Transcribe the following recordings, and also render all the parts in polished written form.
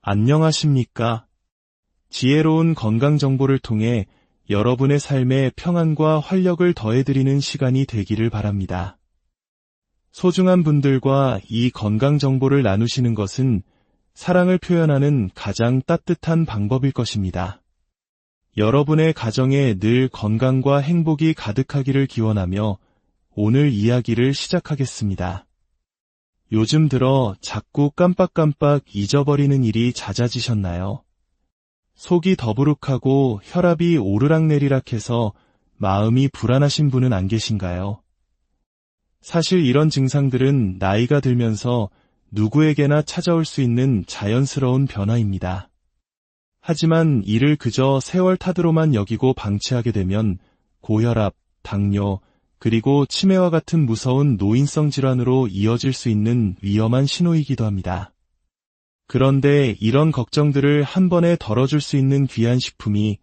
안녕하십니까? 지혜로운 건강 정보를 통해 여러분의 삶에 평안과 활력을 더해드리는 시간이 되기를 바랍니다. 소중한 분들과 이 건강 정보를 나누시는 것은 사랑을 표현하는 가장 따뜻한 방법일 것입니다. 여러분의 가정에 늘 건강과 행복이 가득하기를 기원하며 오늘 이야기를 시작하겠습니다. 요즘 들어 자꾸 깜빡깜빡 잊어버리는 일이 잦아지셨나요? 속이 더부룩하고 혈압이 오르락내리락해서 마음이 불안하신 분은 안 계신가요? 사실 이런 증상들은 나이가 들면서 누구에게나 찾아올 수 있는 자연스러운 변화입니다. 하지만 이를 그저 세월 탓으로만 여기고 방치하게 되면 고혈압, 당뇨, 그리고 치매와 같은 무서운 노인성 질환으로 이어질 수 있는 위험한 신호이기도 합니다. 그런데 이런 걱정들을 한 번에 덜어줄 수 있는 귀한 식품이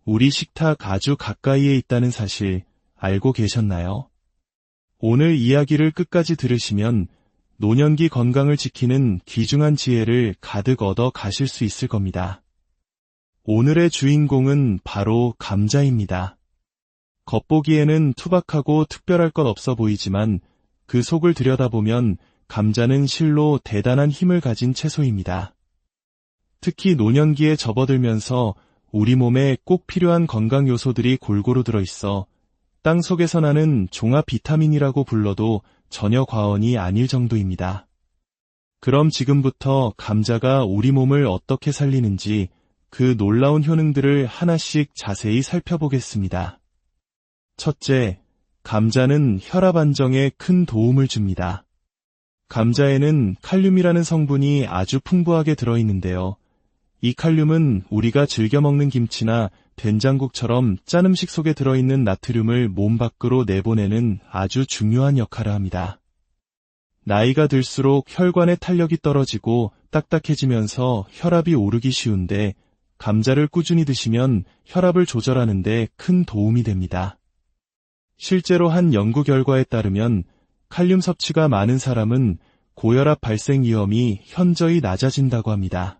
우리 식탁 아주 가까이에 있다는 사실 알고 계셨나요? 오늘 이야기를 끝까지 들으시면 노년기 건강을 지키는 귀중한 지혜를 가득 얻어 가실 수 있을 겁니다. 오늘의 주인공은 바로 감자입니다. 겉보기에는 투박하고 특별할 것 없어 보이지만 그 속을 들여다보면 감자는 실로 대단한 힘을 가진 채소입니다. 특히 노년기에 접어들면서 우리 몸에 꼭 필요한 건강 요소들이 골고루 들어있어 땅 속에서 나는 종합 비타민이라고 불러도 전혀 과언이 아닐 정도입니다. 그럼 지금부터 감자가 우리 몸을 어떻게 살리는지 그 놀라운 효능들을 하나씩 자세히 살펴보겠습니다. 첫째, 감자는 혈압 안정에 큰 도움을 줍니다. 감자에는 칼륨이라는 성분이 아주 풍부하게 들어있는데요. 이 칼륨은 우리가 즐겨 먹는 김치나 된장국처럼 짠 음식 속에 들어있는 나트륨을 몸 밖으로 내보내는 아주 중요한 역할을 합니다. 나이가 들수록 혈관의 탄력이 떨어지고 딱딱해지면서 혈압이 오르기 쉬운데 감자를 꾸준히 드시면 혈압을 조절하는 데 큰 도움이 됩니다. 실제로 한 연구 결과에 따르면 칼륨 섭취가 많은 사람은 고혈압 발생 위험이 현저히 낮아진다고 합니다.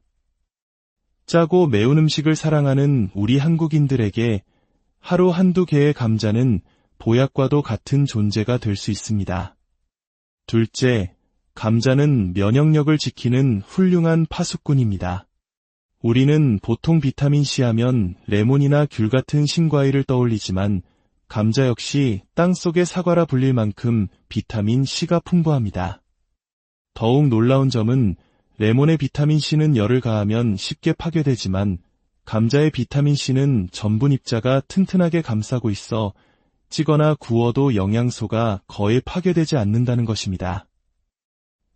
짜고 매운 음식을 사랑하는 우리 한국인들에게 하루 한두 개의 감자는 보약과도 같은 존재가 될 수 있습니다. 둘째, 감자는 면역력을 지키는 훌륭한 파수꾼입니다. 우리는 보통 비타민C 하면 레몬이나 귤 같은 신과일을 떠올리지만 감자 역시 땅속의 사과라 불릴 만큼 비타민C가 풍부합니다. 더욱 놀라운 점은 레몬의 비타민C는 열을 가하면 쉽게 파괴되지만 감자의 비타민C는 전분 입자가 튼튼하게 감싸고 있어 찌거나 구워도 영양소가 거의 파괴되지 않는다는 것입니다.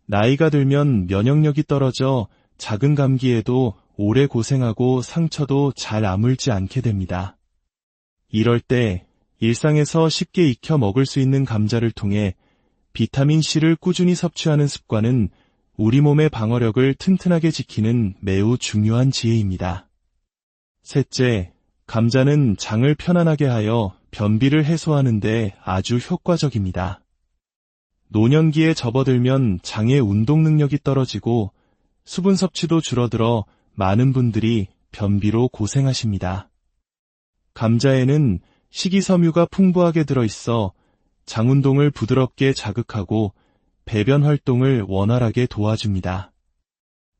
나이가 들면 면역력이 떨어져 작은 감기에도 오래 고생하고 상처도 잘 아물지 않게 됩니다. 이럴 때 일상에서 쉽게 익혀 먹을 수 있는 감자를 통해 비타민C를 꾸준히 섭취하는 습관은 우리 몸의 방어력을 튼튼하게 지키는 매우 중요한 지혜입니다. 셋째, 감자는 장을 편안하게 하여 변비를 해소하는 데 아주 효과적입니다. 노년기에 접어들면 장의 운동 능력이 떨어지고 수분 섭취도 줄어들어 많은 분들이 변비로 고생하십니다. 감자에는 식이섬유가 풍부하게 들어있어 장 운동을 부드럽게 자극하고 배변 활동을 원활하게 도와줍니다.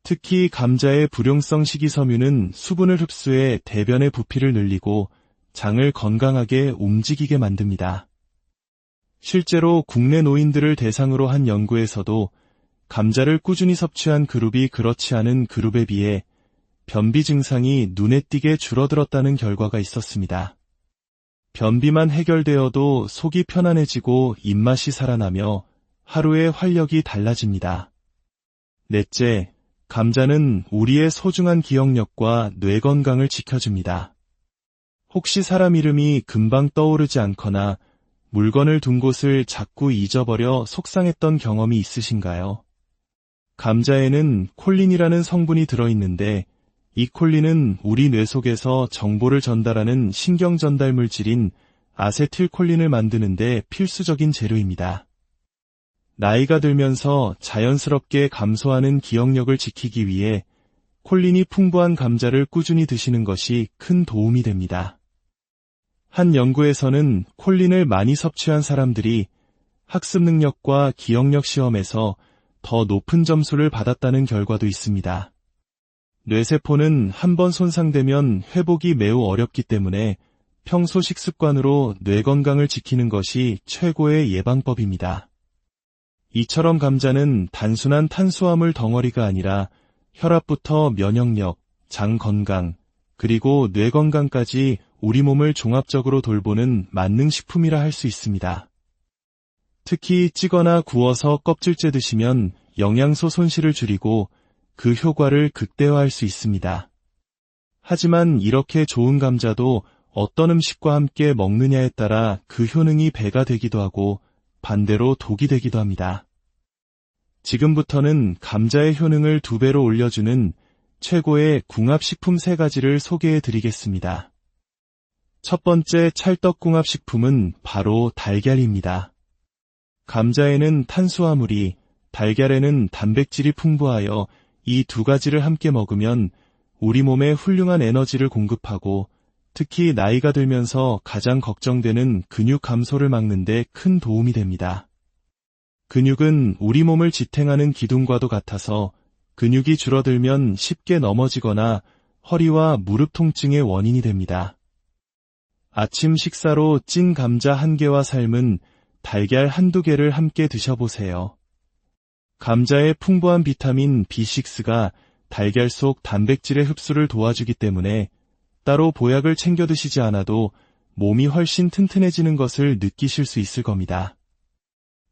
특히 감자의 불용성 식이섬유는 수분을 흡수해 대변의 부피를 늘리고 장을 건강하게 움직이게 만듭니다. 실제로 국내 노인들을 대상으로 한 연구에서도 감자를 꾸준히 섭취한 그룹이 그렇지 않은 그룹에 비해 변비 증상이 눈에 띄게 줄어들었다는 결과가 있었습니다. 변비만 해결되어도 속이 편안해지고 입맛이 살아나며 하루의 활력이 달라집니다. 넷째, 감자는 우리의 소중한 기억력과 뇌 건강을 지켜줍니다. 혹시 사람 이름이 금방 떠오르지 않거나 물건을 둔 곳을 자꾸 잊어버려 속상했던 경험이 있으신가요? 감자에는 콜린이라는 성분이 들어있는데 이 콜린은 우리 뇌 속에서 정보를 전달하는 신경 전달 물질인 아세틸콜린을 만드는 데 필수적인 재료입니다. 나이가 들면서 자연스럽게 감소하는 기억력을 지키기 위해 콜린이 풍부한 감자를 꾸준히 드시는 것이 큰 도움이 됩니다. 한 연구에서는 콜린을 많이 섭취한 사람들이 학습 능력과 기억력 시험에서 더 높은 점수를 받았다는 결과도 있습니다. 뇌세포는 한번 손상되면 회복이 매우 어렵기 때문에 평소 식습관으로 뇌 건강을 지키는 것이 최고의 예방법입니다. 이처럼 감자는 단순한 탄수화물 덩어리가 아니라 혈압부터 면역력, 장 건강, 그리고 뇌 건강까지 우리 몸을 종합적으로 돌보는 만능식품이라 할 수 있습니다. 특히 찌거나 구워서 껍질째 드시면 영양소 손실을 줄이고 그 효과를 극대화할 수 있습니다. 하지만 이렇게 좋은 감자도 어떤 음식과 함께 먹느냐에 따라 그 효능이 배가 되기도 하고 반대로 독이 되기도 합니다. 지금부터는 감자의 효능을 2배로 올려주는 최고의 궁합식품 3가지를 소개해 드리겠습니다. 첫 번째 찰떡궁합식품은 바로 달걀입니다. 감자에는 탄수화물이, 달걀에는 단백질이 풍부하여 이 2가지를 함께 먹으면 우리 몸에 훌륭한 에너지를 공급하고 특히 나이가 들면서 가장 걱정되는 근육 감소를 막는 데 큰 도움이 됩니다. 근육은 우리 몸을 지탱하는 기둥과도 같아서 근육이 줄어들면 쉽게 넘어지거나 허리와 무릎 통증의 원인이 됩니다. 아침 식사로 찐 감자 1개와 삶은 달걀 1~2개를 함께 드셔보세요. 감자의 풍부한 비타민 B6가 달걀 속 단백질의 흡수를 도와주기 때문에 따로 보약을 챙겨 드시지 않아도 몸이 훨씬 튼튼해지는 것을 느끼실 수 있을 겁니다.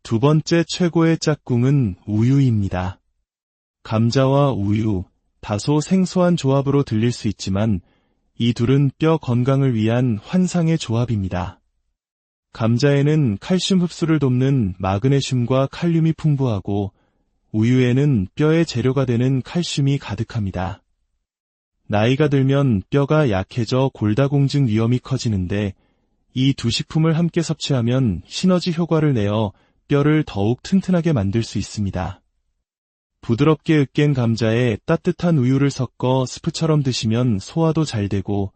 2번째 최고의 짝꿍은 우유입니다. 감자와 우유, 다소 생소한 조합으로 들릴 수 있지만 이 둘은 뼈 건강을 위한 환상의 조합입니다. 감자에는 칼슘 흡수를 돕는 마그네슘과 칼륨이 풍부하고 우유에는 뼈의 재료가 되는 칼슘이 가득합니다. 나이가 들면 뼈가 약해져 골다공증 위험이 커지는데 이 2 식품을 함께 섭취하면 시너지 효과를 내어 뼈를 더욱 튼튼하게 만들 수 있습니다. 부드럽게 으깬 감자에 따뜻한 우유를 섞어 스프처럼 드시면 소화도 잘 되고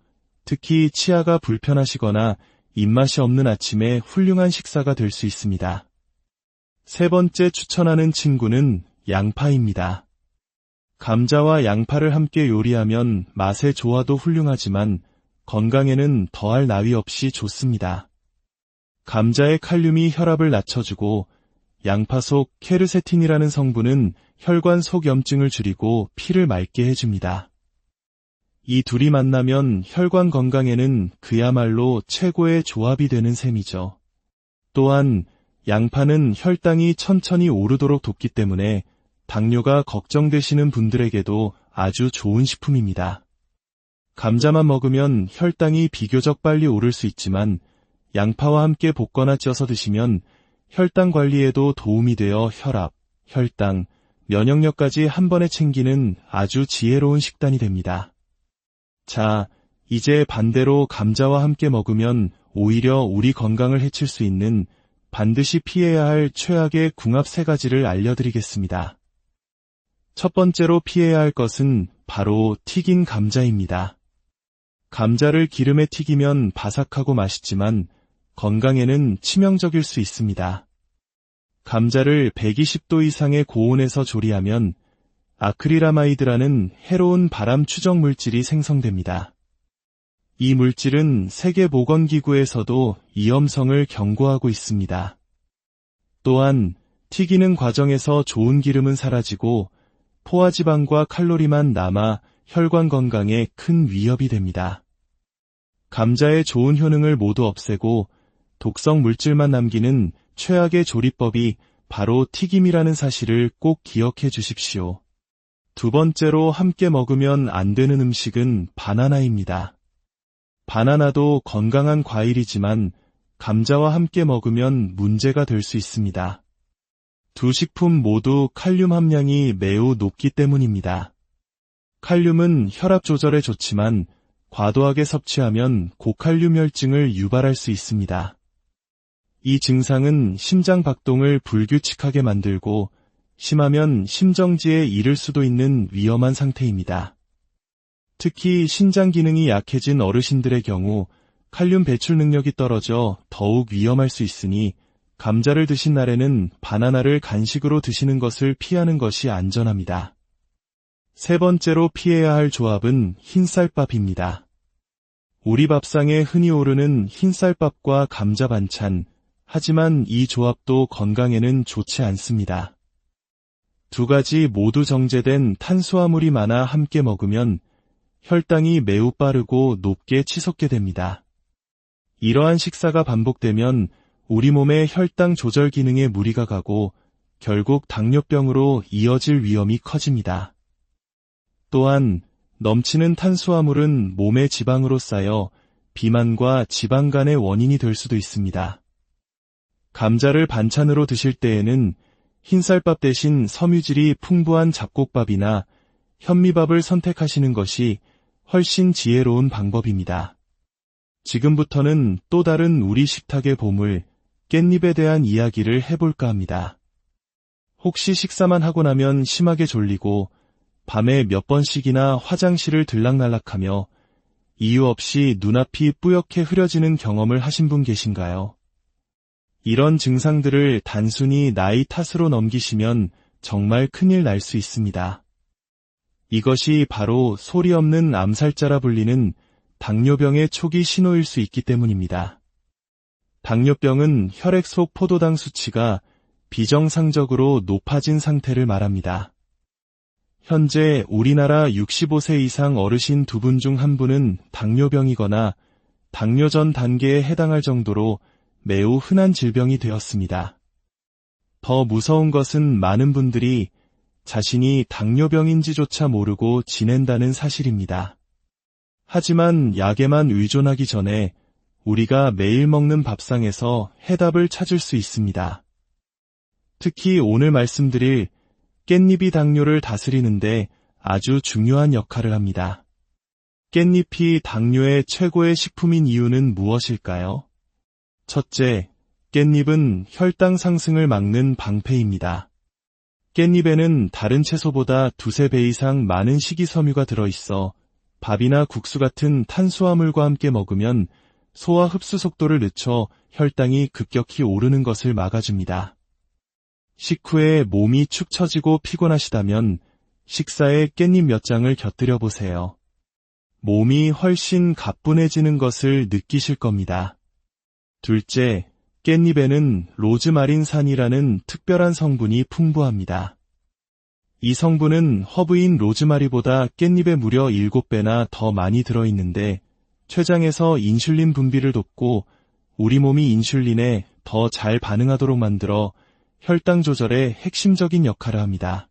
특히 치아가 불편하시거나 입맛이 없는 아침에 훌륭한 식사가 될 수 있습니다. 3번째 추천하는 친구는 양파입니다. 감자와 양파를 함께 요리하면 맛의 조화도 훌륭하지만 건강에는 더할 나위 없이 좋습니다. 감자의 칼륨이 혈압을 낮춰주고 양파 속 케르세틴이라는 성분은 혈관 속염증을 줄이고 피를 맑게 해줍니다. 이 둘이 만나면 혈관 건강에는 그야말로 최고의 조합이 되는 셈이죠. 또한 양파는 혈당이 천천히 오르도록 돕기 때문에 당뇨가 걱정되시는 분들에게도 아주 좋은 식품입니다. 감자만 먹으면 혈당이 비교적 빨리 오를 수 있지만 양파와 함께 볶거나 쪄서 드시면 혈당 관리에도 도움이 되어 혈압, 혈당, 면역력까지 한 번에 챙기는 아주 지혜로운 식단이 됩니다. 자, 이제 반대로 감자와 함께 먹으면 오히려 우리 건강을 해칠 수 있는 반드시 피해야 할 최악의 궁합 3가지를 알려드리겠습니다. 첫 번째로 피해야 할 것은 바로 튀긴 감자입니다. 감자를 기름에 튀기면 바삭하고 맛있지만 건강에는 치명적일 수 있습니다. 감자를 120도 이상의 고온에서 조리하면 아크릴아마이드라는 해로운 발암 추적 물질이 생성됩니다. 이 물질은 세계보건기구에서도 위험성을 경고하고 있습니다. 또한 튀기는 과정에서 좋은 기름은 사라지고 포화지방과 칼로리만 남아 혈관 건강에 큰 위협이 됩니다. 감자의 좋은 효능을 모두 없애고 독성 물질만 남기는 최악의 조리법이 바로 튀김이라는 사실을 꼭 기억해 주십시오. 2번째로 함께 먹으면 안 되는 음식은 바나나입니다. 바나나도 건강한 과일이지만 감자와 함께 먹으면 문제가 될 수 있습니다. 2 식품 모두 칼륨 함량이 매우 높기 때문입니다. 칼륨은 혈압 조절에 좋지만 과도하게 섭취하면 고칼륨혈증을 유발할 수 있습니다. 이 증상은 심장 박동을 불규칙하게 만들고 심하면 심정지에 이를 수도 있는 위험한 상태입니다. 특히 신장 기능이 약해진 어르신들의 경우 칼륨 배출 능력이 떨어져 더욱 위험할 수 있으니 감자를 드신 날에는 바나나를 간식으로 드시는 것을 피하는 것이 안전합니다. 세 번째로 피해야 할 조합은 흰쌀밥입니다. 우리 밥상에 흔히 오르는 흰쌀밥과 감자 반찬, 하지만 이 조합도 건강에는 좋지 않습니다. 두 가지 모두 정제된 탄수화물이 많아 함께 먹으면 혈당이 매우 빠르고 높게 치솟게 됩니다. 이러한 식사가 반복되면 우리 몸의 혈당 조절 기능에 무리가 가고 결국 당뇨병으로 이어질 위험이 커집니다. 또한 넘치는 탄수화물은 몸의 지방으로 쌓여 비만과 지방간의 원인이 될 수도 있습니다. 감자를 반찬으로 드실 때에는 흰쌀밥 대신 섬유질이 풍부한 잡곡밥이나 현미밥을 선택하시는 것이 훨씬 지혜로운 방법입니다. 지금부터는 또 다른 우리 식탁의 보물, 깻잎에 대한 이야기를 해볼까 합니다. 혹시 식사만 하고 나면 심하게 졸리고 밤에 몇 번씩이나 화장실을 들락날락하며 이유 없이 눈앞이 뿌옇게 흐려지는 경험을 하신 분 계신가요? 이런 증상들을 단순히 나이 탓으로 넘기시면 정말 큰일 날 수 있습니다. 이것이 바로 소리 없는 암살자라 불리는 당뇨병의 초기 신호일 수 있기 때문입니다. 당뇨병은 혈액 속 포도당 수치가 비정상적으로 높아진 상태를 말합니다. 현재 우리나라 65세 이상 어르신 2분 중 1분은 당뇨병이거나 당뇨 전 단계에 해당할 정도로 매우 흔한 질병이 되었습니다. 더 무서운 것은 많은 분들이 자신이 당뇨병인지조차 모르고 지낸다는 사실입니다. 하지만 약에만 의존하기 전에 우리가 매일 먹는 밥상에서 해답을 찾을 수 있습니다. 특히 오늘 말씀드릴 깻잎이 당뇨를 다스리는데 아주 중요한 역할을 합니다. 깻잎이 당뇨의 최고의 식품인 이유는 무엇일까요? 첫째, 깻잎은 혈당 상승을 막는 방패입니다. 깻잎에는 다른 채소보다 2~3배 이상 많은 식이섬유가 들어있어 밥이나 국수 같은 탄수화물과 함께 먹으면 소화 흡수 속도를 늦춰 혈당이 급격히 오르는 것을 막아줍니다. 식후에 몸이 축 처지고 피곤하시다면 식사에 깻잎 몇 장을 곁들여 보세요. 몸이 훨씬 가뿐해지는 것을 느끼실 겁니다. 둘째, 깻잎에는 로즈마린산이라는 특별한 성분이 풍부합니다. 이 성분은 허브인 로즈마리보다 깻잎에 무려 7배나 더 많이 들어있는데 췌장에서 인슐린 분비를 돕고 우리 몸이 인슐린에 더 잘 반응하도록 만들어 혈당 조절에 핵심적인 역할을 합니다.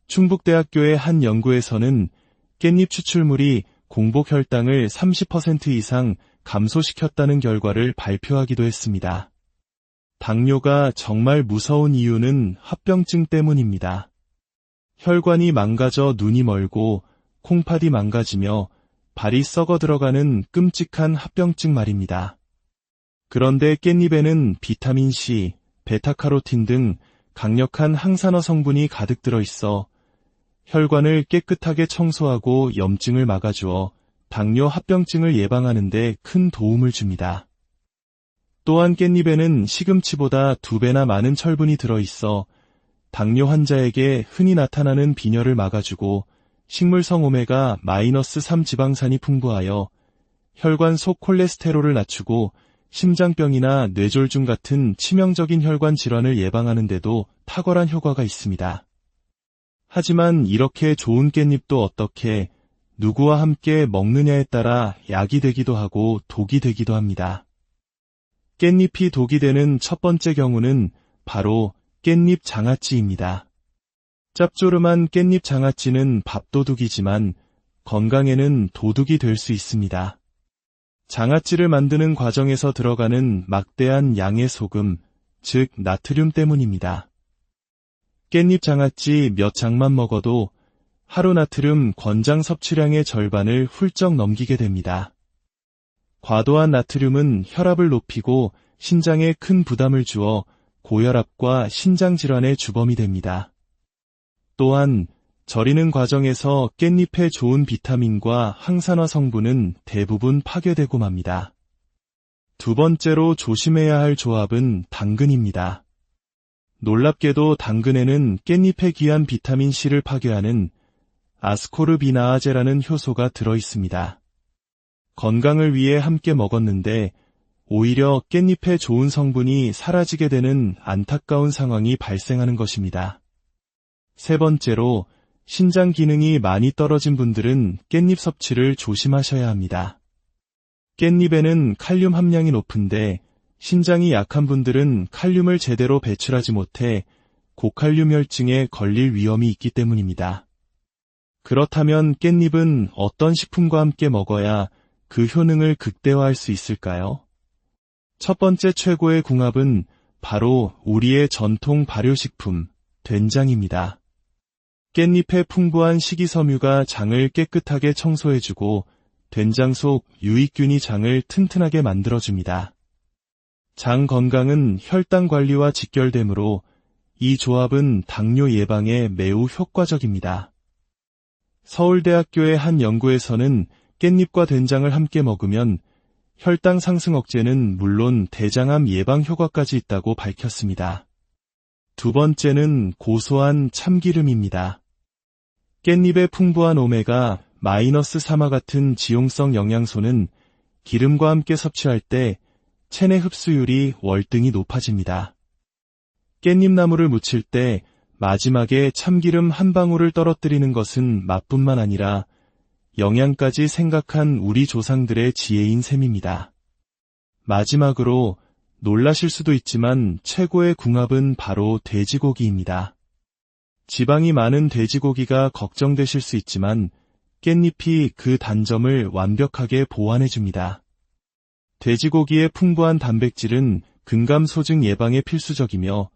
충북대학교의 한 연구에서는 깻잎 추출물이 공복 혈당을 30% 이상 감소시켰다는 결과를 발표하기도 했습니다. 당뇨가 정말 무서운 이유는 합병증 때문입니다. 혈관이 망가져 눈이 멀고 콩팥이 망가지며 발이 썩어 들어가는 끔찍한 합병증 말입니다. 그런데 깻잎에는 비타민C, 베타카로틴 등 강력한 항산화 성분이 가득 들어있어 혈관을 깨끗하게 청소하고 염증을 막아주어 당뇨 합병증을 예방하는 데 큰 도움을 줍니다. 또한 깻잎에는 시금치보다 2배나 많은 철분이 들어있어 당뇨 환자에게 흔히 나타나는 빈혈을 막아주고 식물성 오메가-3 지방산이 풍부하여 혈관 속 콜레스테롤을 낮추고 심장병이나 뇌졸중 같은 치명적인 혈관 질환을 예방하는 데도 탁월한 효과가 있습니다. 하지만 이렇게 좋은 깻잎도 어떻게 누구와 함께 먹느냐에 따라 약이 되기도 하고 독이 되기도 합니다. 깻잎이 독이 되는 첫 번째 경우는 바로 깻잎 장아찌입니다. 짭조름한 깻잎 장아찌는 밥도둑이지만 건강에는 도둑이 될 수 있습니다. 장아찌를 만드는 과정에서 들어가는 막대한 양의 소금, 즉 나트륨 때문입니다. 깻잎 장아찌 몇 장만 먹어도 하루 나트륨 권장 섭취량의 절반을 훌쩍 넘기게 됩니다. 과도한 나트륨은 혈압을 높이고 신장에 큰 부담을 주어 고혈압과 신장질환의 주범이 됩니다. 또한 절이는 과정에서 깻잎의 좋은 비타민과 항산화 성분은 대부분 파괴되고 맙니다. 두 번째로 조심해야 할 조합은 당근입니다. 놀랍게도 당근에는 깻잎의 귀한 비타민C를 파괴하는 아스코르비나아제라는 효소가 들어 있습니다. 건강을 위해 함께 먹었는데 오히려 깻잎의 좋은 성분이 사라지게 되는 안타까운 상황이 발생하는 것입니다. 세 번째로 신장 기능이 많이 떨어진 분들은 깻잎 섭취를 조심하셔야 합니다. 깻잎에는 칼륨 함량이 높은데 신장이 약한 분들은 칼륨을 제대로 배출하지 못해 고칼륨 혈증에 걸릴 위험이 있기 때문입니다. 그렇다면 깻잎은 어떤 식품과 함께 먹어야 그 효능을 극대화할 수 있을까요? 첫 번째 최고의 궁합은 바로 우리의 전통 발효식품, 된장입니다. 깻잎의 풍부한 식이섬유가 장을 깨끗하게 청소해주고 된장 속 유익균이 장을 튼튼하게 만들어줍니다. 장 건강은 혈당 관리와 직결되므로 이 조합은 당뇨 예방에 매우 효과적입니다. 서울대학교의 한 연구에서는 깻잎과 된장을 함께 먹으면 혈당 상승 억제는 물론 대장암 예방 효과까지 있다고 밝혔습니다. 두 번째는 고소한 참기름입니다. 깻잎의 풍부한 오메가-3와 같은 지용성 영양소는 기름과 함께 섭취할 때 체내 흡수율이 월등히 높아집니다. 깻잎나물을 무칠 때 마지막에 참기름 한 방울을 떨어뜨리는 것은 맛뿐만 아니라 영양까지 생각한 우리 조상들의 지혜인 셈입니다. 마지막으로 놀라실 수도 있지만 최고의 궁합은 바로 돼지고기입니다. 지방이 많은 돼지고기가 걱정되실 수 있지만 깻잎이 그 단점을 완벽하게 보완해줍니다. 돼지고기의 풍부한 단백질은 근감소증 예방에 필수적이며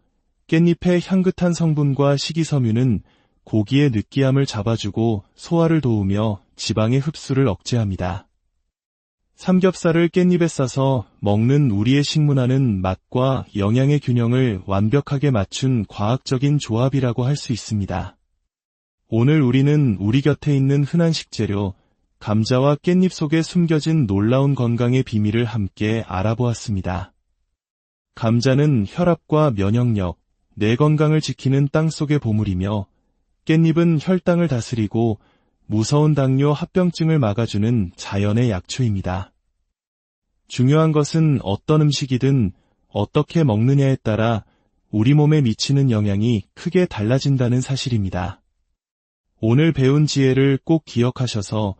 깻잎의 향긋한 성분과 식이섬유는 고기의 느끼함을 잡아주고 소화를 도우며 지방의 흡수를 억제합니다. 삼겹살을 깻잎에 싸서 먹는 우리의 식문화는 맛과 영양의 균형을 완벽하게 맞춘 과학적인 조합이라고 할 수 있습니다. 오늘 우리는 우리 곁에 있는 흔한 식재료, 감자와 깻잎 속에 숨겨진 놀라운 건강의 비밀을 함께 알아보았습니다. 감자는 혈압과 면역력, 뇌 건강을 지키는 땅속의 보물이며 깻잎은 혈당을 다스리고 무서운 당뇨 합병증을 막아주는 자연의 약초입니다. 중요한 것은 어떤 음식이든 어떻게 먹느냐에 따라 우리 몸에 미치는 영향이 크게 달라진다는 사실입니다. 오늘 배운 지혜를 꼭 기억하셔서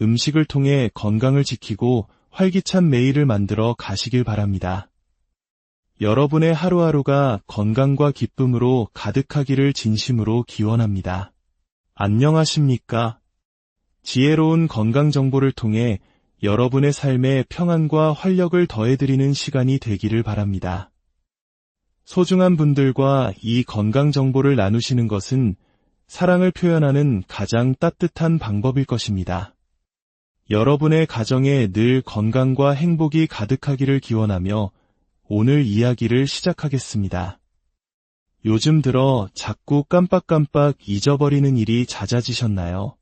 음식을 통해 건강을 지키고 활기찬 매일을 만들어 가시길 바랍니다. 여러분의 하루하루가 건강과 기쁨으로 가득하기를 진심으로 기원합니다. 안녕하십니까? 지혜로운 건강 정보를 통해 여러분의 삶에 평안과 활력을 더해드리는 시간이 되기를 바랍니다. 소중한 분들과 이 건강 정보를 나누시는 것은 사랑을 표현하는 가장 따뜻한 방법일 것입니다. 여러분의 가정에 늘 건강과 행복이 가득하기를 기원하며 오늘 이야기를 시작하겠습니다. 요즘 들어 자꾸 깜빡깜빡 잊어버리는 일이 잦아지셨나요?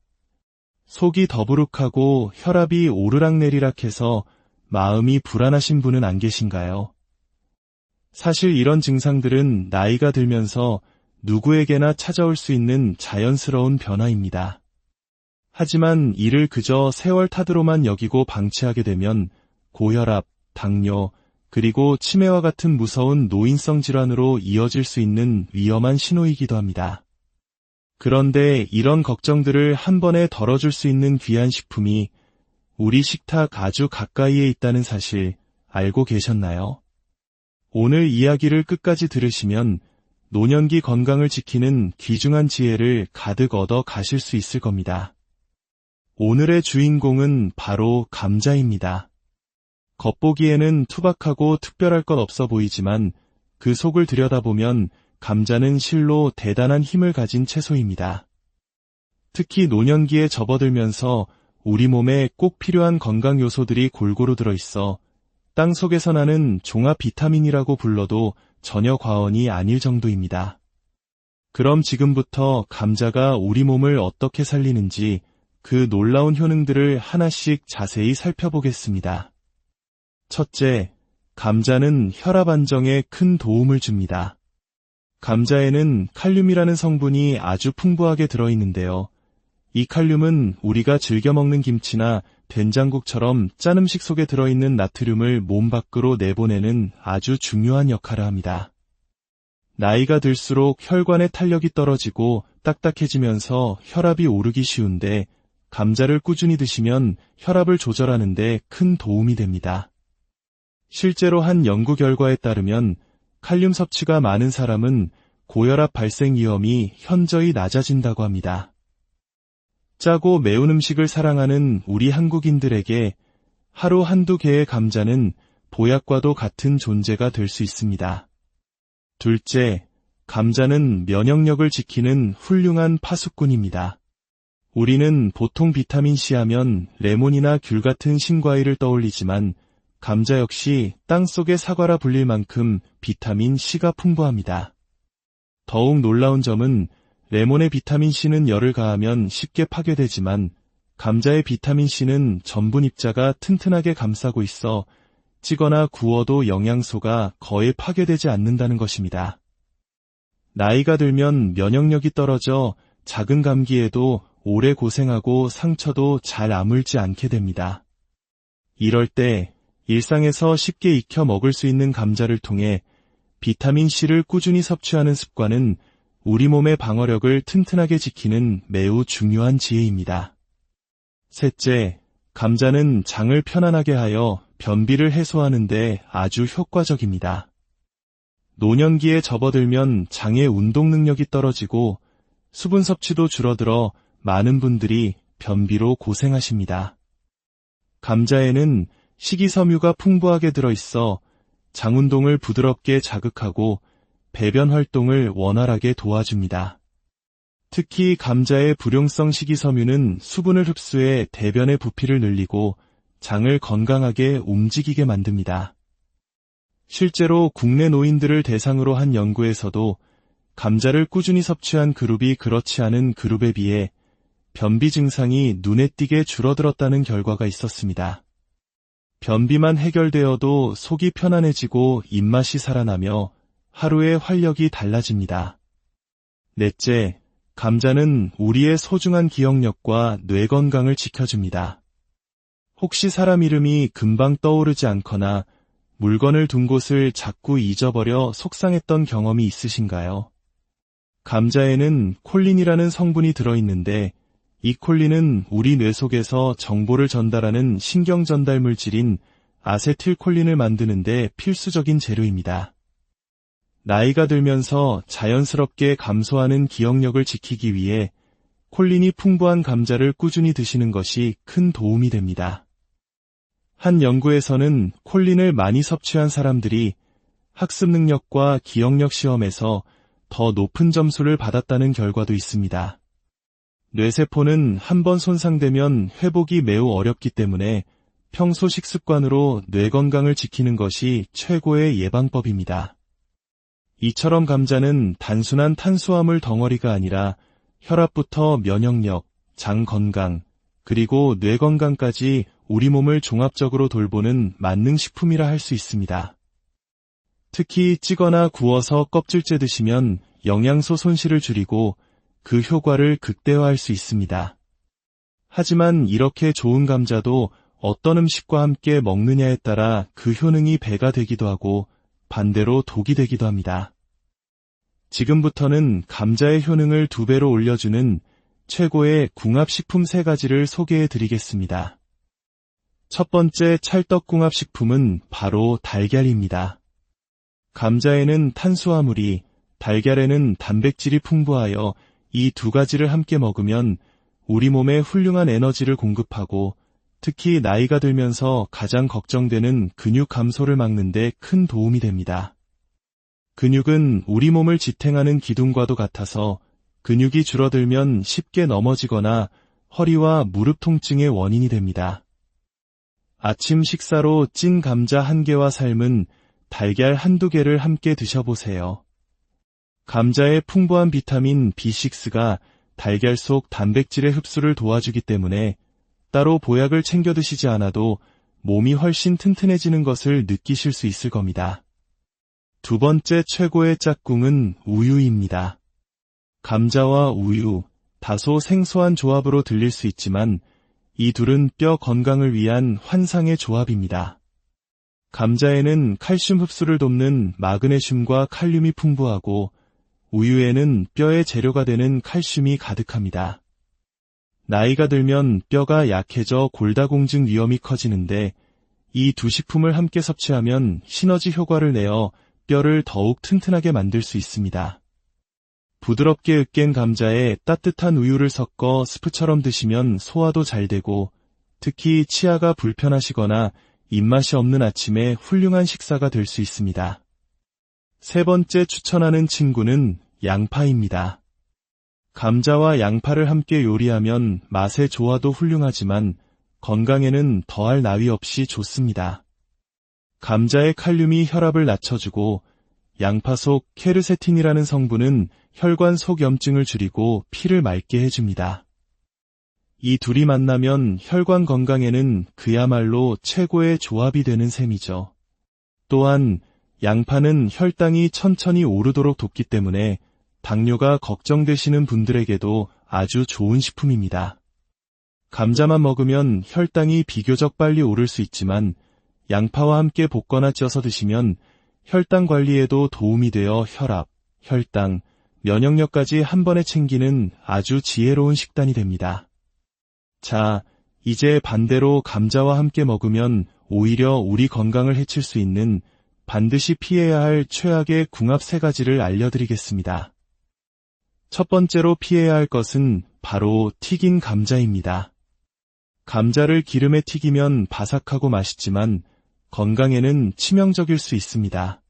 속이 더부룩하고 혈압이 오르락내리락해서 마음이 불안하신 분은 안 계신가요? 사실 이런 증상들은 나이가 들면서 누구에게나 찾아올 수 있는 자연스러운 변화입니다. 하지만 이를 그저 세월 탓으로만 여기고 방치하게 되면 고혈압, 당뇨, 그리고 치매와 같은 무서운 노인성 질환으로 이어질 수 있는 위험한 신호이기도 합니다. 그런데 이런 걱정들을 한 번에 덜어줄 수 있는 귀한 식품이 우리 식탁 아주 가까이에 있다는 사실 알고 계셨나요? 오늘 이야기를 끝까지 들으시면 노년기 건강을 지키는 귀중한 지혜를 가득 얻어 가실 수 있을 겁니다. 오늘의 주인공은 바로 감자입니다. 겉보기에는 투박하고 특별할 것 없어 보이지만 그 속을 들여다보면 감자는 실로 대단한 힘을 가진 채소입니다. 특히 노년기에 접어들면서 우리 몸에 꼭 필요한 건강 요소들이 골고루 들어있어 땅속에서 나는 종합 비타민이라고 불러도 전혀 과언이 아닐 정도입니다. 그럼 지금부터 감자가 우리 몸을 어떻게 살리는지 그 놀라운 효능들을 하나씩 자세히 살펴보겠습니다. 첫째, 감자는 혈압 안정에 큰 도움을 줍니다. 감자에는 칼륨이라는 성분이 아주 풍부하게 들어있는데요. 이 칼륨은 우리가 즐겨 먹는 김치나 된장국처럼 짠 음식 속에 들어있는 나트륨을 몸 밖으로 내보내는 아주 중요한 역할을 합니다. 나이가 들수록 혈관의 탄력이 떨어지고 딱딱해지면서 혈압이 오르기 쉬운데 감자를 꾸준히 드시면 혈압을 조절하는 데 큰 도움이 됩니다. 실제로 한 연구 결과에 따르면 칼륨 섭취가 많은 사람은 고혈압 발생 위험이 현저히 낮아진다고 합니다. 짜고 매운 음식을 사랑하는 우리 한국인들에게 하루 한두 개의 감자는 보약과도 같은 존재가 될 수 있습니다. 둘째, 감자는 면역력을 지키는 훌륭한 파수꾼입니다. 우리는 보통 비타민C 하면 레몬이나 귤 같은 신과일을 떠올리지만 감자 역시 땅속의 사과라 불릴 만큼 비타민C가 풍부합니다. 더욱 놀라운 점은 레몬의 비타민C는 열을 가하면 쉽게 파괴되지만 감자의 비타민C는 전분 입자가 튼튼하게 감싸고 있어 찌거나 구워도 영양소가 거의 파괴되지 않는다는 것입니다. 나이가 들면 면역력이 떨어져 작은 감기에도 오래 고생하고 상처도 잘 아물지 않게 됩니다. 이럴 때 일상에서 쉽게 익혀 먹을 수 있는 감자를 통해 비타민C를 꾸준히 섭취하는 습관은 우리 몸의 방어력을 튼튼하게 지키는 매우 중요한 지혜입니다. 셋째, 감자는 장을 편안하게 하여 변비를 해소하는 데 아주 효과적입니다. 노년기에 접어들면 장의 운동 능력이 떨어지고 수분 섭취도 줄어들어 많은 분들이 변비로 고생하십니다. 감자에는 식이섬유가 풍부하게 들어있어 장 운동을 부드럽게 자극하고 배변 활동을 원활하게 도와줍니다. 특히 감자의 불용성 식이섬유는 수분을 흡수해 대변의 부피를 늘리고 장을 건강하게 움직이게 만듭니다. 실제로 국내 노인들을 대상으로 한 연구에서도 감자를 꾸준히 섭취한 그룹이 그렇지 않은 그룹에 비해 변비 증상이 눈에 띄게 줄어들었다는 결과가 있었습니다. 변비만 해결되어도 속이 편안해지고 입맛이 살아나며 하루의 활력이 달라집니다. 넷째, 감자는 우리의 소중한 기억력과 뇌 건강을 지켜줍니다. 혹시 사람 이름이 금방 떠오르지 않거나 물건을 둔 곳을 자꾸 잊어버려 속상했던 경험이 있으신가요? 감자에는 콜린이라는 성분이 들어있는데 이 콜린은 우리 뇌 속에서 정보를 전달하는 신경 전달 물질인 아세틸콜린을 만드는 데 필수적인 재료입니다. 나이가 들면서 자연스럽게 감소하는 기억력을 지키기 위해 콜린이 풍부한 감자를 꾸준히 드시는 것이 큰 도움이 됩니다. 한 연구에서는 콜린을 많이 섭취한 사람들이 학습 능력과 기억력 시험에서 더 높은 점수를 받았다는 결과도 있습니다. 뇌세포는 한번 손상되면 회복이 매우 어렵기 때문에 평소 식습관으로 뇌 건강을 지키는 것이 최고의 예방법입니다. 이처럼 감자는 단순한 탄수화물 덩어리가 아니라 혈압부터 면역력, 장 건강, 그리고 뇌 건강까지 우리 몸을 종합적으로 돌보는 만능식품이라 할 수 있습니다. 특히 찌거나 구워서 껍질째 드시면 영양소 손실을 줄이고 그 효과를 극대화할 수 있습니다. 하지만 이렇게 좋은 감자도 어떤 음식과 함께 먹느냐에 따라 그 효능이 배가 되기도 하고 반대로 독이 되기도 합니다. 지금부터는 감자의 효능을 2배로 올려주는 최고의 궁합식품 3가지를 소개해 드리겠습니다. 첫 번째 찰떡궁합식품은 바로 달걀입니다. 감자에는 탄수화물이, 달걀에는 단백질이 풍부하여 이 2가지를 함께 먹으면 우리 몸에 훌륭한 에너지를 공급하고 특히 나이가 들면서 가장 걱정되는 근육 감소를 막는 데 큰 도움이 됩니다. 근육은 우리 몸을 지탱하는 기둥과도 같아서 근육이 줄어들면 쉽게 넘어지거나 허리와 무릎 통증의 원인이 됩니다. 아침 식사로 찐 감자 1개와 삶은 달걀 1-2개를 함께 드셔보세요. 감자의 풍부한 비타민 B6가 달걀 속 단백질의 흡수를 도와주기 때문에 따로 보약을 챙겨 드시지 않아도 몸이 훨씬 튼튼해지는 것을 느끼실 수 있을 겁니다. 두 번째 최고의 짝꿍은 우유입니다. 감자와 우유, 다소 생소한 조합으로 들릴 수 있지만 이 둘은 뼈 건강을 위한 환상의 조합입니다. 감자에는 칼슘 흡수를 돕는 마그네슘과 칼륨이 풍부하고 우유에는 뼈의 재료가 되는 칼슘이 가득합니다. 나이가 들면 뼈가 약해져 골다공증 위험이 커지는데 이 두 식품을 함께 섭취하면 시너지 효과를 내어 뼈를 더욱 튼튼하게 만들 수 있습니다. 부드럽게 으깬 감자에 따뜻한 우유를 섞어 스프처럼 드시면 소화도 잘 되고 특히 치아가 불편하시거나 입맛이 없는 아침에 훌륭한 식사가 될 수 있습니다. 세 번째 추천하는 친구는 양파입니다. 감자와 양파를 함께 요리하면 맛의 조화도 훌륭하지만 건강에는 더할 나위 없이 좋습니다. 감자의 칼륨이 혈압을 낮춰주고 양파 속 케르세틴이라는 성분은 혈관 속염증을 줄이고 피를 맑게 해줍니다. 이 둘이 만나면 혈관 건강에는 그야말로 최고의 조합이 되는 셈이죠. 또한 양파는 혈당이 천천히 오르도록 돕기 때문에 당뇨가 걱정되시는 분들에게도 아주 좋은 식품입니다. 감자만 먹으면 혈당이 비교적 빨리 오를 수 있지만 양파와 함께 볶거나 쪄서 드시면 혈당 관리에도 도움이 되어 혈압, 혈당, 면역력까지 한 번에 챙기는 아주 지혜로운 식단이 됩니다. 자, 이제 반대로 감자와 함께 먹으면 오히려 우리 건강을 해칠 수 있는 반드시 피해야 할 최악의 궁합 3가지를 알려드리겠습니다. 첫 번째로 피해야 할 것은 바로 튀긴 감자입니다. 감자를 기름에 튀기면 바삭하고 맛있지만 건강에는 치명적일 수 있습니다.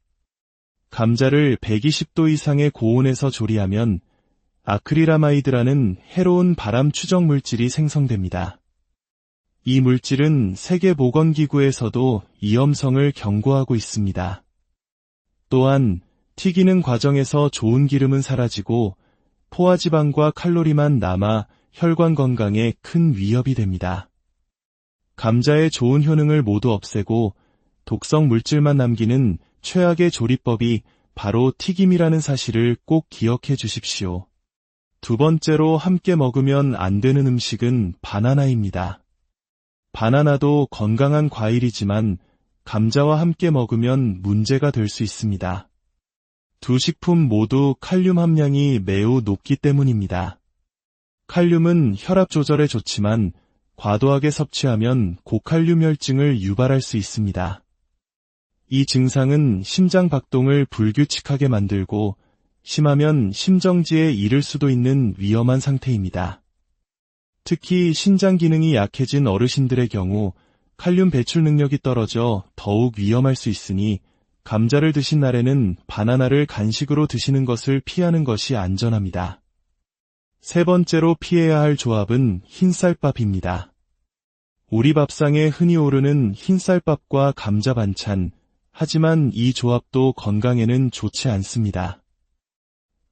감자를 120도 이상의 고온에서 조리하면 아크릴아마이드라는 해로운 발암 추적 물질이 생성됩니다. 이 물질은 세계보건기구에서도 위험성을 경고하고 있습니다. 또한 튀기는 과정에서 좋은 기름은 사라지고 포화지방과 칼로리만 남아 혈관 건강에 큰 위협이 됩니다. 감자의 좋은 효능을 모두 없애고 독성 물질만 남기는 최악의 조리법이 바로 튀김이라는 사실을 꼭 기억해 주십시오. 두 번째로 함께 먹으면 안 되는 음식은 바나나입니다. 바나나도 건강한 과일이지만 감자와 함께 먹으면 문제가 될 수 있습니다. 두 식품 모두 칼륨 함량이 매우 높기 때문입니다. 칼륨은 혈압 조절에 좋지만 과도하게 섭취하면 고칼륨 혈증을 유발할 수 있습니다. 이 증상은 심장 박동을 불규칙하게 만들고 심하면 심정지에 이를 수도 있는 위험한 상태입니다. 특히 신장 기능이 약해진 어르신들의 경우 칼륨 배출 능력이 떨어져 더욱 위험할 수 있으니 감자를 드신 날에는 바나나를 간식으로 드시는 것을 피하는 것이 안전합니다. 세 번째로 피해야 할 조합은 흰쌀밥입니다. 우리 밥상에 흔히 오르는 흰쌀밥과 감자 반찬, 하지만 이 조합도 건강에는 좋지 않습니다.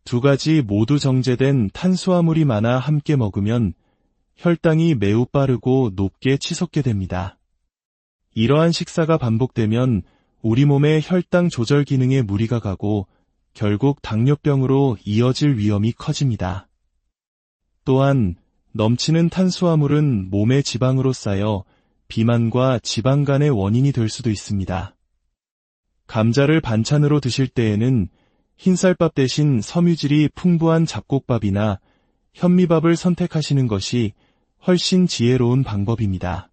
두 가지 모두 정제된 탄수화물이 많아 함께 먹으면 혈당이 매우 빠르고 높게 치솟게 됩니다. 이러한 식사가 반복되면 우리 몸의 혈당 조절 기능에 무리가 가고 결국 당뇨병으로 이어질 위험이 커집니다. 또한 넘치는 탄수화물은 몸의 지방으로 쌓여 비만과 지방간의 원인이 될 수도 있습니다. 감자를 반찬으로 드실 때에는 흰쌀밥 대신 섬유질이 풍부한 잡곡밥이나 현미밥을 선택하시는 것이 훨씬 지혜로운 방법입니다.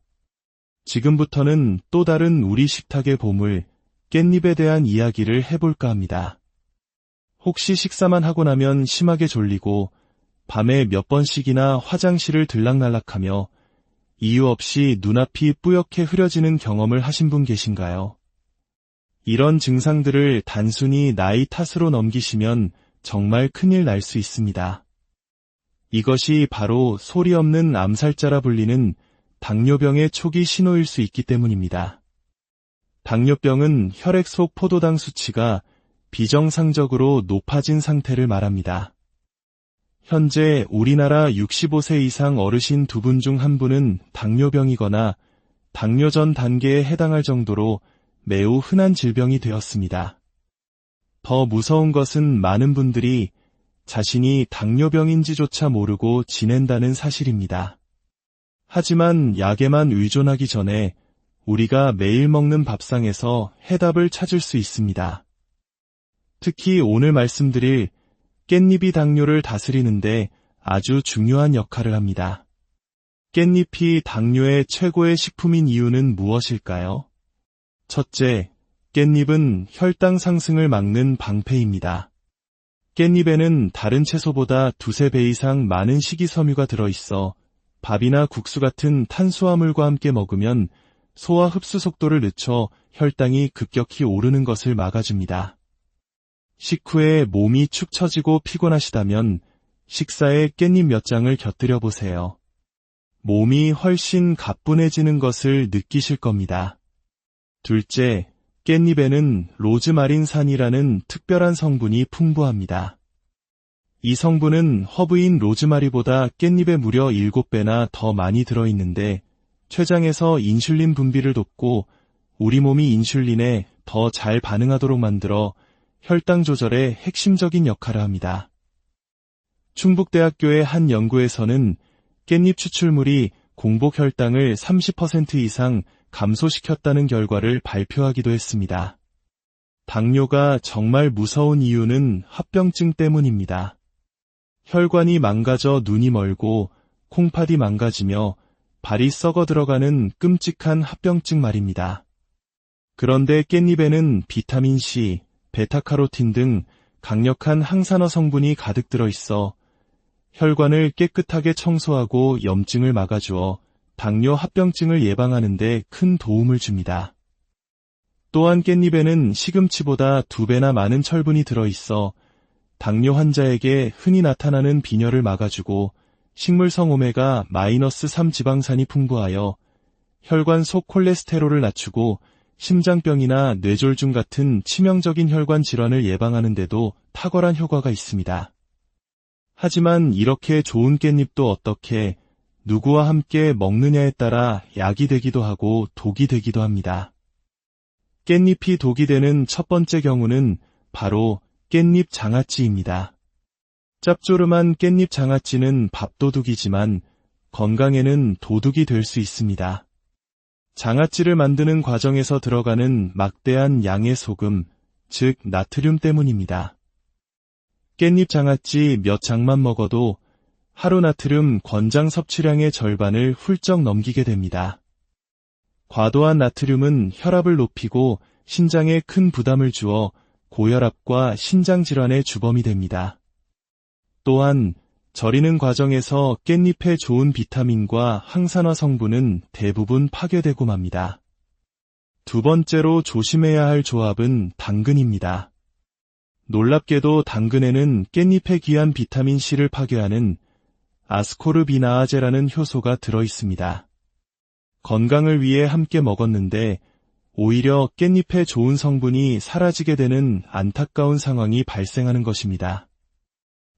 지금부터는 또 다른 우리 식탁의 보물, 깻잎에 대한 이야기를 해볼까 합니다. 혹시 식사만 하고 나면 심하게 졸리고 밤에 몇 번씩이나 화장실을 들락날락하며 이유 없이 눈앞이 뿌옇게 흐려지는 경험을 하신 분 계신가요? 이런 증상들을 단순히 나이 탓으로 넘기시면 정말 큰일 날 수 있습니다. 이것이 바로 소리 없는 암살자라 불리는 당뇨병의 초기 신호일 수 있기 때문입니다. 당뇨병은 혈액 속 포도당 수치가 비정상적으로 높아진 상태를 말합니다. 현재 우리나라 65세 이상 어르신 2분 중 1분은 당뇨병이거나 당뇨 전 단계에 해당할 정도로 매우 흔한 질병이 되었습니다. 더 무서운 것은 많은 분들이 자신이 당뇨병인지조차 모르고 지낸다는 사실입니다. 하지만 약에만 의존하기 전에 우리가 매일 먹는 밥상에서 해답을 찾을 수 있습니다. 특히 오늘 말씀드릴 깻잎이 당뇨를 다스리는데 아주 중요한 역할을 합니다. 깻잎이 당뇨의 최고의 식품인 이유는 무엇일까요? 첫째, 깻잎은 혈당 상승을 막는 방패입니다. 깻잎에는 다른 채소보다 2~3배 이상 많은 식이섬유가 들어있어 밥이나 국수 같은 탄수화물과 함께 먹으면 소화 흡수 속도를 늦춰 혈당이 급격히 오르는 것을 막아줍니다. 식후에 몸이 축 처지고 피곤하시다면 식사에 깻잎 몇 장을 곁들여 보세요. 몸이 훨씬 가뿐해지는 것을 느끼실 겁니다. 둘째, 깻잎에는 로즈마린산이라는 특별한 성분이 풍부합니다. 이 성분은 허브인 로즈마리보다 깻잎에 무려 7배나 더 많이 들어있는데 췌장에서 인슐린 분비를 돕고 우리 몸이 인슐린에 더 잘 반응하도록 만들어 혈당 조절에 핵심적인 역할을 합니다. 충북대학교의 한 연구에서는 깻잎 추출물이 공복 혈당을 30% 이상 감소시켰다는 결과를 발표하기도 했습니다. 당뇨가 정말 무서운 이유는 합병증 때문입니다. 혈관이 망가져 눈이 멀고 콩팥이 망가지며 발이 썩어 들어가는 끔찍한 합병증 말입니다. 그런데 깻잎에는 비타민C, 베타카로틴 등 강력한 항산화 성분이 가득 들어있어 혈관을 깨끗하게 청소하고 염증을 막아주어 당뇨 합병증을 예방하는 데 큰 도움을 줍니다. 또한 깻잎에는 시금치보다 2배나 많은 철분이 들어있어 당뇨 환자에게 흔히 나타나는 빈혈을 막아주고 식물성 오메가-3 지방산이 풍부하여 혈관 속 콜레스테롤을 낮추고 심장병이나 뇌졸중 같은 치명적인 혈관 질환을 예방하는 데도 탁월한 효과가 있습니다. 하지만 이렇게 좋은 깻잎도 어떻게 누구와 함께 먹느냐에 따라 약이 되기도 하고 독이 되기도 합니다. 깻잎이 독이 되는 첫 번째 경우는 바로 깻잎 장아찌입니다. 짭조름한 깻잎 장아찌는 밥도둑이지만 건강에는 도둑이 될 수 있습니다. 장아찌를 만드는 과정에서 들어가는 막대한 양의 소금, 즉 나트륨 때문입니다. 깻잎 장아찌 몇 장만 먹어도 하루 나트륨 권장 섭취량의 절반을 훌쩍 넘기게 됩니다. 과도한 나트륨은 혈압을 높이고 신장에 큰 부담을 주어 고혈압과 신장질환의 주범이 됩니다. 또한 절이는 과정에서 깻잎의 좋은 비타민과 항산화 성분은 대부분 파괴되고 맙니다. 두 번째로 조심해야 할 조합은 당근입니다. 놀랍게도 당근에는 깻잎의 귀한 비타민C를 파괴하는 아스코르비나아제라는 효소가 들어있습니다. 건강을 위해 함께 먹었는데 오히려 깻잎의 좋은 성분이 사라지게 되는 안타까운 상황이 발생하는 것입니다.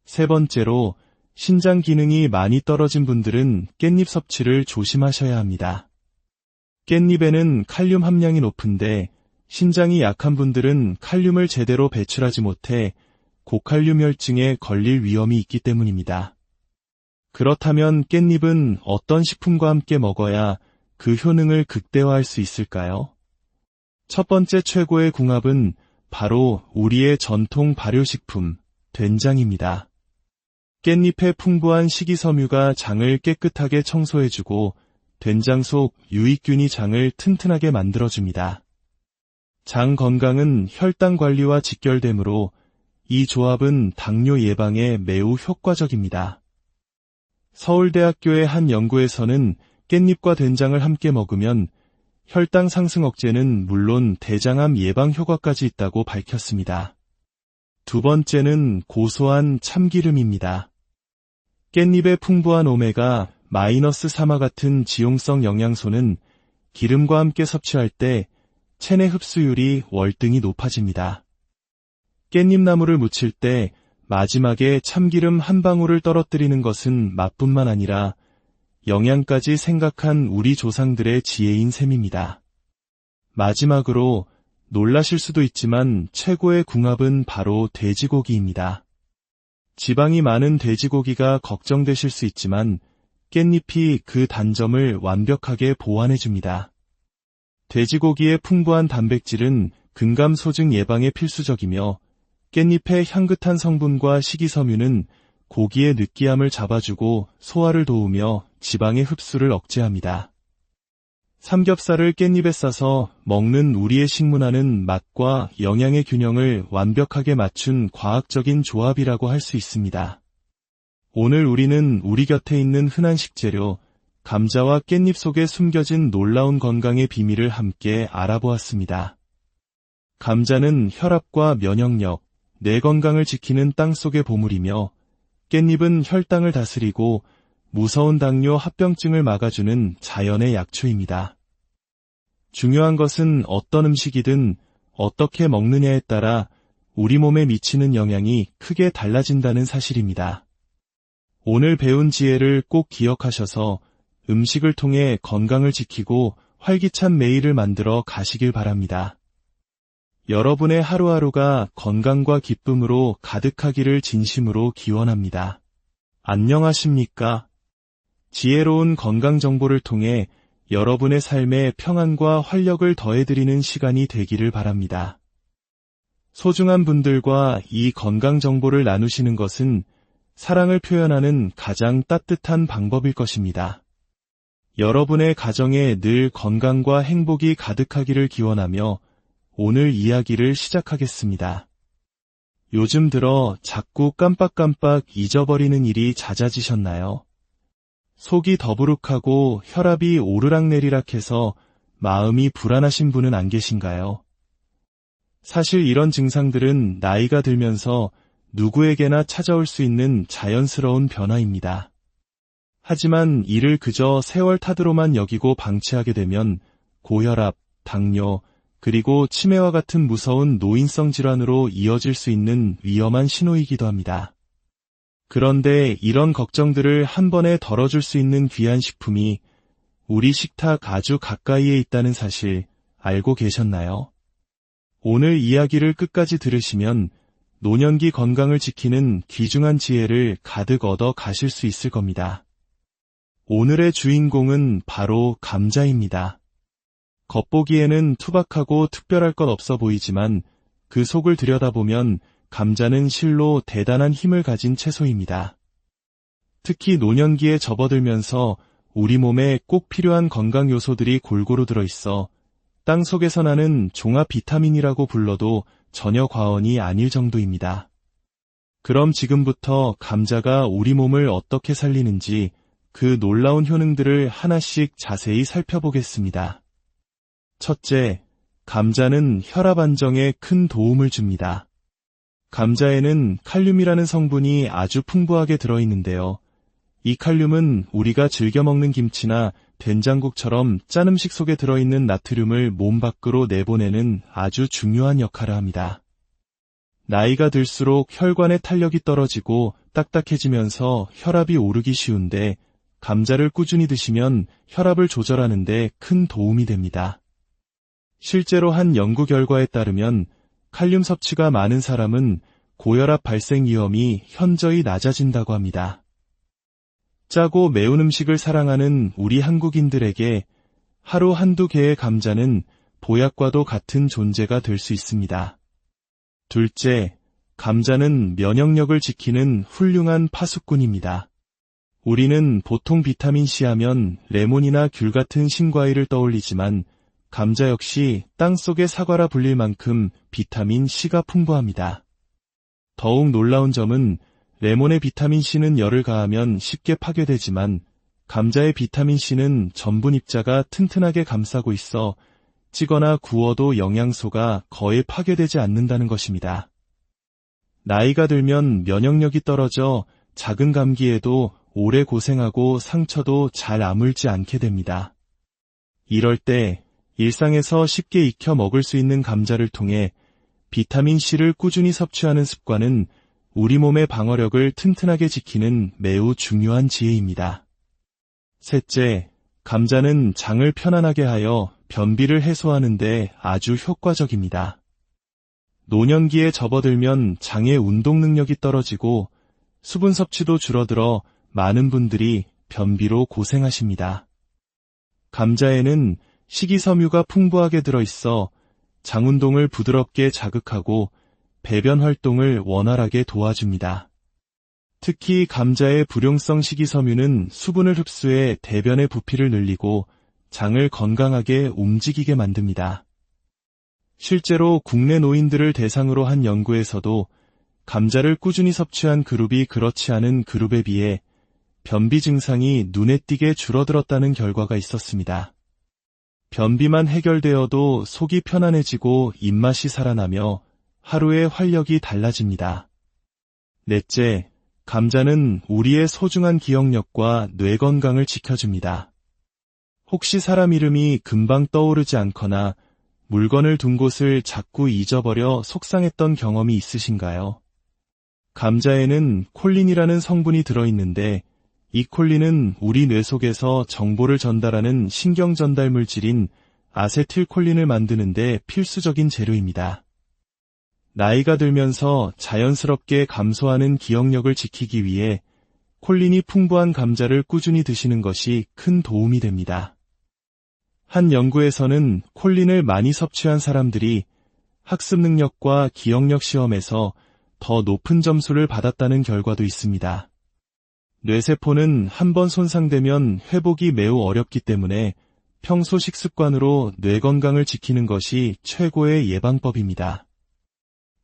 세 번째로 신장 기능이 많이 떨어진 분들은 깻잎 섭취를 조심하셔야 합니다. 깻잎에는 칼륨 함량이 높은데 신장이 약한 분들은 칼륨을 제대로 배출하지 못해 고칼륨 혈증에 걸릴 위험이 있기 때문입니다. 그렇다면 깻잎은 어떤 식품과 함께 먹어야 그 효능을 극대화할 수 있을까요? 첫 번째 최고의 궁합은 바로 우리의 전통 발효식품, 된장입니다. 깻잎의 풍부한 식이섬유가 장을 깨끗하게 청소해주고 된장 속 유익균이 장을 튼튼하게 만들어줍니다. 장 건강은 혈당 관리와 직결되므로 이 조합은 당뇨 예방에 매우 효과적입니다. 서울대학교의 한 연구에서는 깻잎과 된장을 함께 먹으면 혈당 상승 억제는 물론 대장암 예방 효과까지 있다고 밝혔습니다. 두 번째는 고소한 참기름입니다. 깻잎의 풍부한 오메가-3와 같은 지용성 영양소는 기름과 함께 섭취할 때 체내 흡수율이 월등히 높아집니다. 깻잎나무를 무칠 때 마지막에 참기름 한 방울을 떨어뜨리는 것은 맛뿐만 아니라 영양까지 생각한 우리 조상들의 지혜인 셈입니다. 마지막으로 놀라실 수도 있지만 최고의 궁합은 바로 돼지고기입니다. 지방이 많은 돼지고기가 걱정되실 수 있지만 깻잎이 그 단점을 완벽하게 보완해줍니다. 돼지고기의 풍부한 단백질은 근감소증 예방에 필수적이며 깻잎의 향긋한 성분과 식이섬유는 고기의 느끼함을 잡아주고 소화를 도우며 지방의 흡수를 억제합니다. 삼겹살을 깻잎에 싸서 먹는 우리의 식문화는 맛과 영양의 균형을 완벽하게 맞춘 과학적인 조합이라고 할 수 있습니다. 오늘 우리는 우리 곁에 있는 흔한 식재료, 감자와 깻잎 속에 숨겨진 놀라운 건강의 비밀을 함께 알아보았습니다. 감자는 혈압과 면역력, 뇌 건강을 지키는 땅속의 보물이며 깻잎은 혈당을 다스리고 무서운 당뇨 합병증을 막아주는 자연의 약초입니다. 중요한 것은 어떤 음식이든 어떻게 먹느냐에 따라 우리 몸에 미치는 영향이 크게 달라진다는 사실입니다. 오늘 배운 지혜를 꼭 기억하셔서 음식을 통해 건강을 지키고 활기찬 매일을 만들어 가시길 바랍니다. 여러분의 하루하루가 건강과 기쁨으로 가득하기를 진심으로 기원합니다. 안녕하십니까? 지혜로운 건강 정보를 통해 여러분의 삶에 평안과 활력을 더해드리는 시간이 되기를 바랍니다. 소중한 분들과 이 건강 정보를 나누시는 것은 사랑을 표현하는 가장 따뜻한 방법일 것입니다. 여러분의 가정에 늘 건강과 행복이 가득하기를 기원하며 오늘 이야기를 시작하겠습니다. 요즘 들어 자꾸 깜빡깜빡 잊어버리는 일이 잦아지셨나요? 속이 더부룩하고 혈압이 오르락내리락해서 마음이 불안하신 분은 안 계신가요? 사실 이런 증상들은 나이가 들면서 누구에게나 찾아올 수 있는 자연스러운 변화입니다. 하지만 이를 그저 세월 탓으로만 여기고 방치하게 되면 고혈압, 당뇨, 그리고 치매와 같은 무서운 노인성 질환으로 이어질 수 있는 위험한 신호이기도 합니다. 그런데 이런 걱정들을 한 번에 덜어줄 수 있는 귀한 식품이 우리 식탁 아주 가까이에 있다는 사실 알고 계셨나요? 오늘 이야기를 끝까지 들으시면 노년기 건강을 지키는 귀중한 지혜를 가득 얻어 가실 수 있을 겁니다. 오늘의 주인공은 바로 감자입니다. 겉보기에는 투박하고 특별할 것 없어 보이지만 그 속을 들여다보면 감자는 실로 대단한 힘을 가진 채소입니다. 특히 노년기에 접어들면서 우리 몸에 꼭 필요한 건강 요소들이 골고루 들어있어 땅 속에서 나는 종합 비타민이라고 불러도 전혀 과언이 아닐 정도입니다. 그럼 지금부터 감자가 우리 몸을 어떻게 살리는지 그 놀라운 효능들을 하나씩 자세히 살펴보겠습니다. 첫째, 감자는 혈압 안정에 큰 도움을 줍니다. 감자에는 칼륨이라는 성분이 아주 풍부하게 들어있는데요. 이 칼륨은 우리가 즐겨 먹는 김치나 된장국처럼 짠 음식 속에 들어있는 나트륨을 몸 밖으로 내보내는 아주 중요한 역할을 합니다. 나이가 들수록 혈관의 탄력이 떨어지고 딱딱해지면서 혈압이 오르기 쉬운데 감자를 꾸준히 드시면 혈압을 조절하는 데 큰 도움이 됩니다. 실제로 한 연구 결과에 따르면 칼륨 섭취가 많은 사람은 고혈압 발생 위험이 현저히 낮아진다고 합니다. 짜고 매운 음식을 사랑하는 우리 한국인들에게 하루 한두 개의 감자는 보약과도 같은 존재가 될 수 있습니다. 둘째, 감자는 면역력을 지키는 훌륭한 파수꾼입니다. 우리는 보통 비타민C 하면 레몬이나 귤 같은 신과일을 떠올리지만 감자 역시 땅속의 사과라 불릴 만큼 비타민C가 풍부합니다. 더욱 놀라운 점은 레몬의 비타민C는 열을 가하면 쉽게 파괴되지만 감자의 비타민C는 전분 입자가 튼튼하게 감싸고 있어 찌거나 구워도 영양소가 거의 파괴되지 않는다는 것입니다. 나이가 들면 면역력이 떨어져 작은 감기에도 오래 고생하고 상처도 잘 아물지 않게 됩니다. 이럴 때 일상에서 쉽게 익혀 먹을 수 있는 감자를 통해 비타민C를 꾸준히 섭취하는 습관은 우리 몸의 방어력을 튼튼하게 지키는 매우 중요한 지혜입니다. 셋째, 감자는 장을 편안하게 하여 변비를 해소하는 데 아주 효과적입니다. 노년기에 접어들면 장의 운동 능력이 떨어지고 수분 섭취도 줄어들어 많은 분들이 변비로 고생하십니다. 감자에는 식이섬유가 풍부하게 들어있어 장 운동을 부드럽게 자극하고 배변 활동을 원활하게 도와줍니다. 특히 감자의 불용성 식이섬유는 수분을 흡수해 대변의 부피를 늘리고 장을 건강하게 움직이게 만듭니다. 실제로 국내 노인들을 대상으로 한 연구에서도 감자를 꾸준히 섭취한 그룹이 그렇지 않은 그룹에 비해 변비 증상이 눈에 띄게 줄어들었다는 결과가 있었습니다. 변비만 해결되어도 속이 편안해지고 입맛이 살아나며 하루의 활력이 달라집니다. 넷째, 감자는 우리의 소중한 기억력과 뇌 건강을 지켜줍니다. 혹시 사람 이름이 금방 떠오르지 않거나 물건을 둔 곳을 자꾸 잊어버려 속상했던 경험이 있으신가요? 감자에는 콜린이라는 성분이 들어있는데 이 콜린은 우리 뇌 속에서 정보를 전달하는 신경 전달 물질인 아세틸콜린을 만드는 데 필수적인 재료입니다. 나이가 들면서 자연스럽게 감소하는 기억력을 지키기 위해 콜린이 풍부한 감자를 꾸준히 드시는 것이 큰 도움이 됩니다. 한 연구에서는 콜린을 많이 섭취한 사람들이 학습 능력과 기억력 시험에서 더 높은 점수를 받았다는 결과도 있습니다. 뇌세포는 한번 손상되면 회복이 매우 어렵기 때문에 평소 식습관으로 뇌 건강을 지키는 것이 최고의 예방법입니다.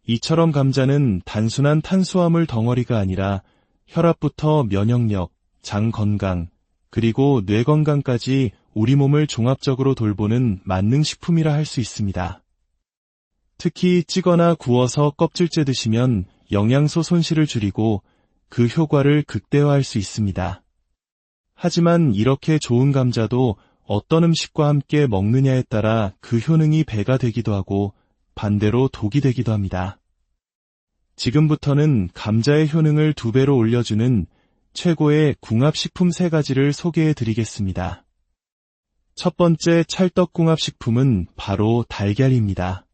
이처럼 감자는 단순한 탄수화물 덩어리가 아니라 혈압부터 면역력, 장 건강, 그리고 뇌 건강까지 우리 몸을 종합적으로 돌보는 만능식품이라 할 수 있습니다. 특히 찌거나 구워서 껍질째 드시면 영양소 손실을 줄이고 그 효과를 극대화할 수 있습니다. 하지만 이렇게 좋은 감자도 어떤 음식과 함께 먹느냐에 따라 그 효능이 배가 되기도 하고 반대로 독이 되기도 합니다. 지금부터는 감자의 효능을 2배로 올려주는 최고의 궁합식품 3가지를 소개해 드리겠습니다. 첫 번째 찰떡궁합식품은 바로 달걀입니다.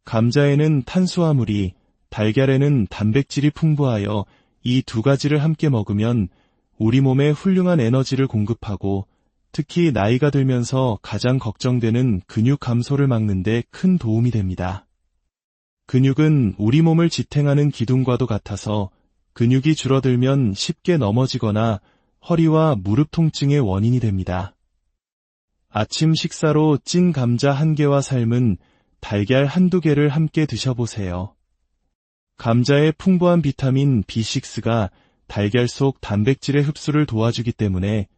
감자에는 탄수화물이, 달걀에는 단백질이 풍부하여 이 2가지를 함께 먹으면 우리 몸에 훌륭한 에너지를 공급하고 특히 나이가 들면서 가장 걱정되는 근육 감소를 막는 데 큰 도움이 됩니다. 근육은 우리 몸을 지탱하는 기둥과도 같아서 근육이 줄어들면 쉽게 넘어지거나 허리와 무릎 통증의 원인이 됩니다. 아침 식사로 찐 감자 1개와 삶은 달걀 1~2개를 함께 드셔보세요. 감자의 풍부한 비타민 B6가 달걀 속 단백질의 흡수를 도와주기 때문에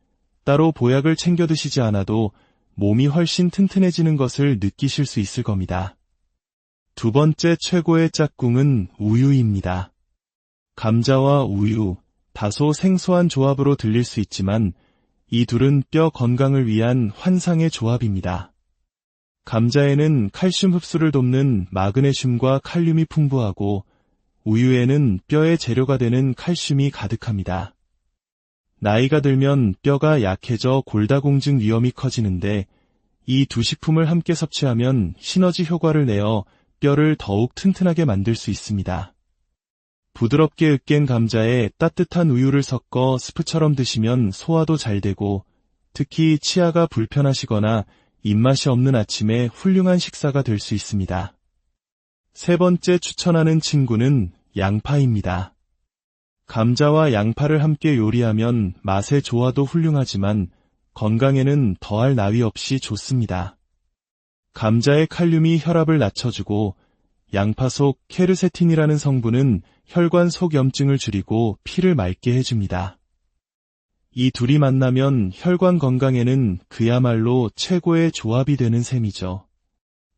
따로 보약을 챙겨 드시지 않아도 몸이 훨씬 튼튼해지는 것을 느끼실 수 있을 겁니다. 2번째 최고의 짝꿍은 우유입니다. 감자와 우유, 다소 생소한 조합으로 들릴 수 있지만 이 둘은 뼈 건강을 위한 환상의 조합입니다. 감자에는 칼슘 흡수를 돕는 마그네슘과 칼륨이 풍부하고 우유에는 뼈의 재료가 되는 칼슘이 가득합니다. 나이가 들면 뼈가 약해져 골다공증 위험이 커지는데 이 2 식품을 함께 섭취하면 시너지 효과를 내어 뼈를 더욱 튼튼하게 만들 수 있습니다. 부드럽게 으깬 감자에 따뜻한 우유를 섞어 스프처럼 드시면 소화도 잘 되고 특히 치아가 불편하시거나 입맛이 없는 아침에 훌륭한 식사가 될 수 있습니다. 3번째 추천하는 친구는 양파입니다. 감자와 양파를 함께 요리하면 맛의 조화도 훌륭하지만 건강에는 더할 나위 없이 좋습니다. 감자의 칼륨이 혈압을 낮춰주고 양파 속 케르세틴이라는 성분은 혈관 속 염증을 줄이고 피를 맑게 해줍니다. 이 둘이 만나면 혈관 건강에는 그야말로 최고의 조합이 되는 셈이죠.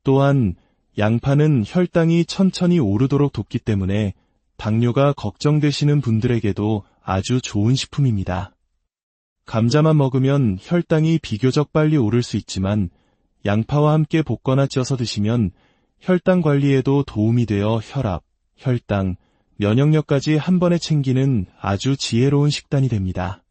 또한 양파는 혈당이 천천히 오르도록 돕기 때문에 당뇨가 걱정되시는 분들에게도 아주 좋은 식품입니다. 감자만 먹으면 혈당이 비교적 빨리 오를 수 있지만 양파와 함께 볶거나 쪄서 드시면 혈당 관리에도 도움이 되어 혈압, 혈당, 면역력까지 한 번에 챙기는 아주 지혜로운 식단이 됩니다.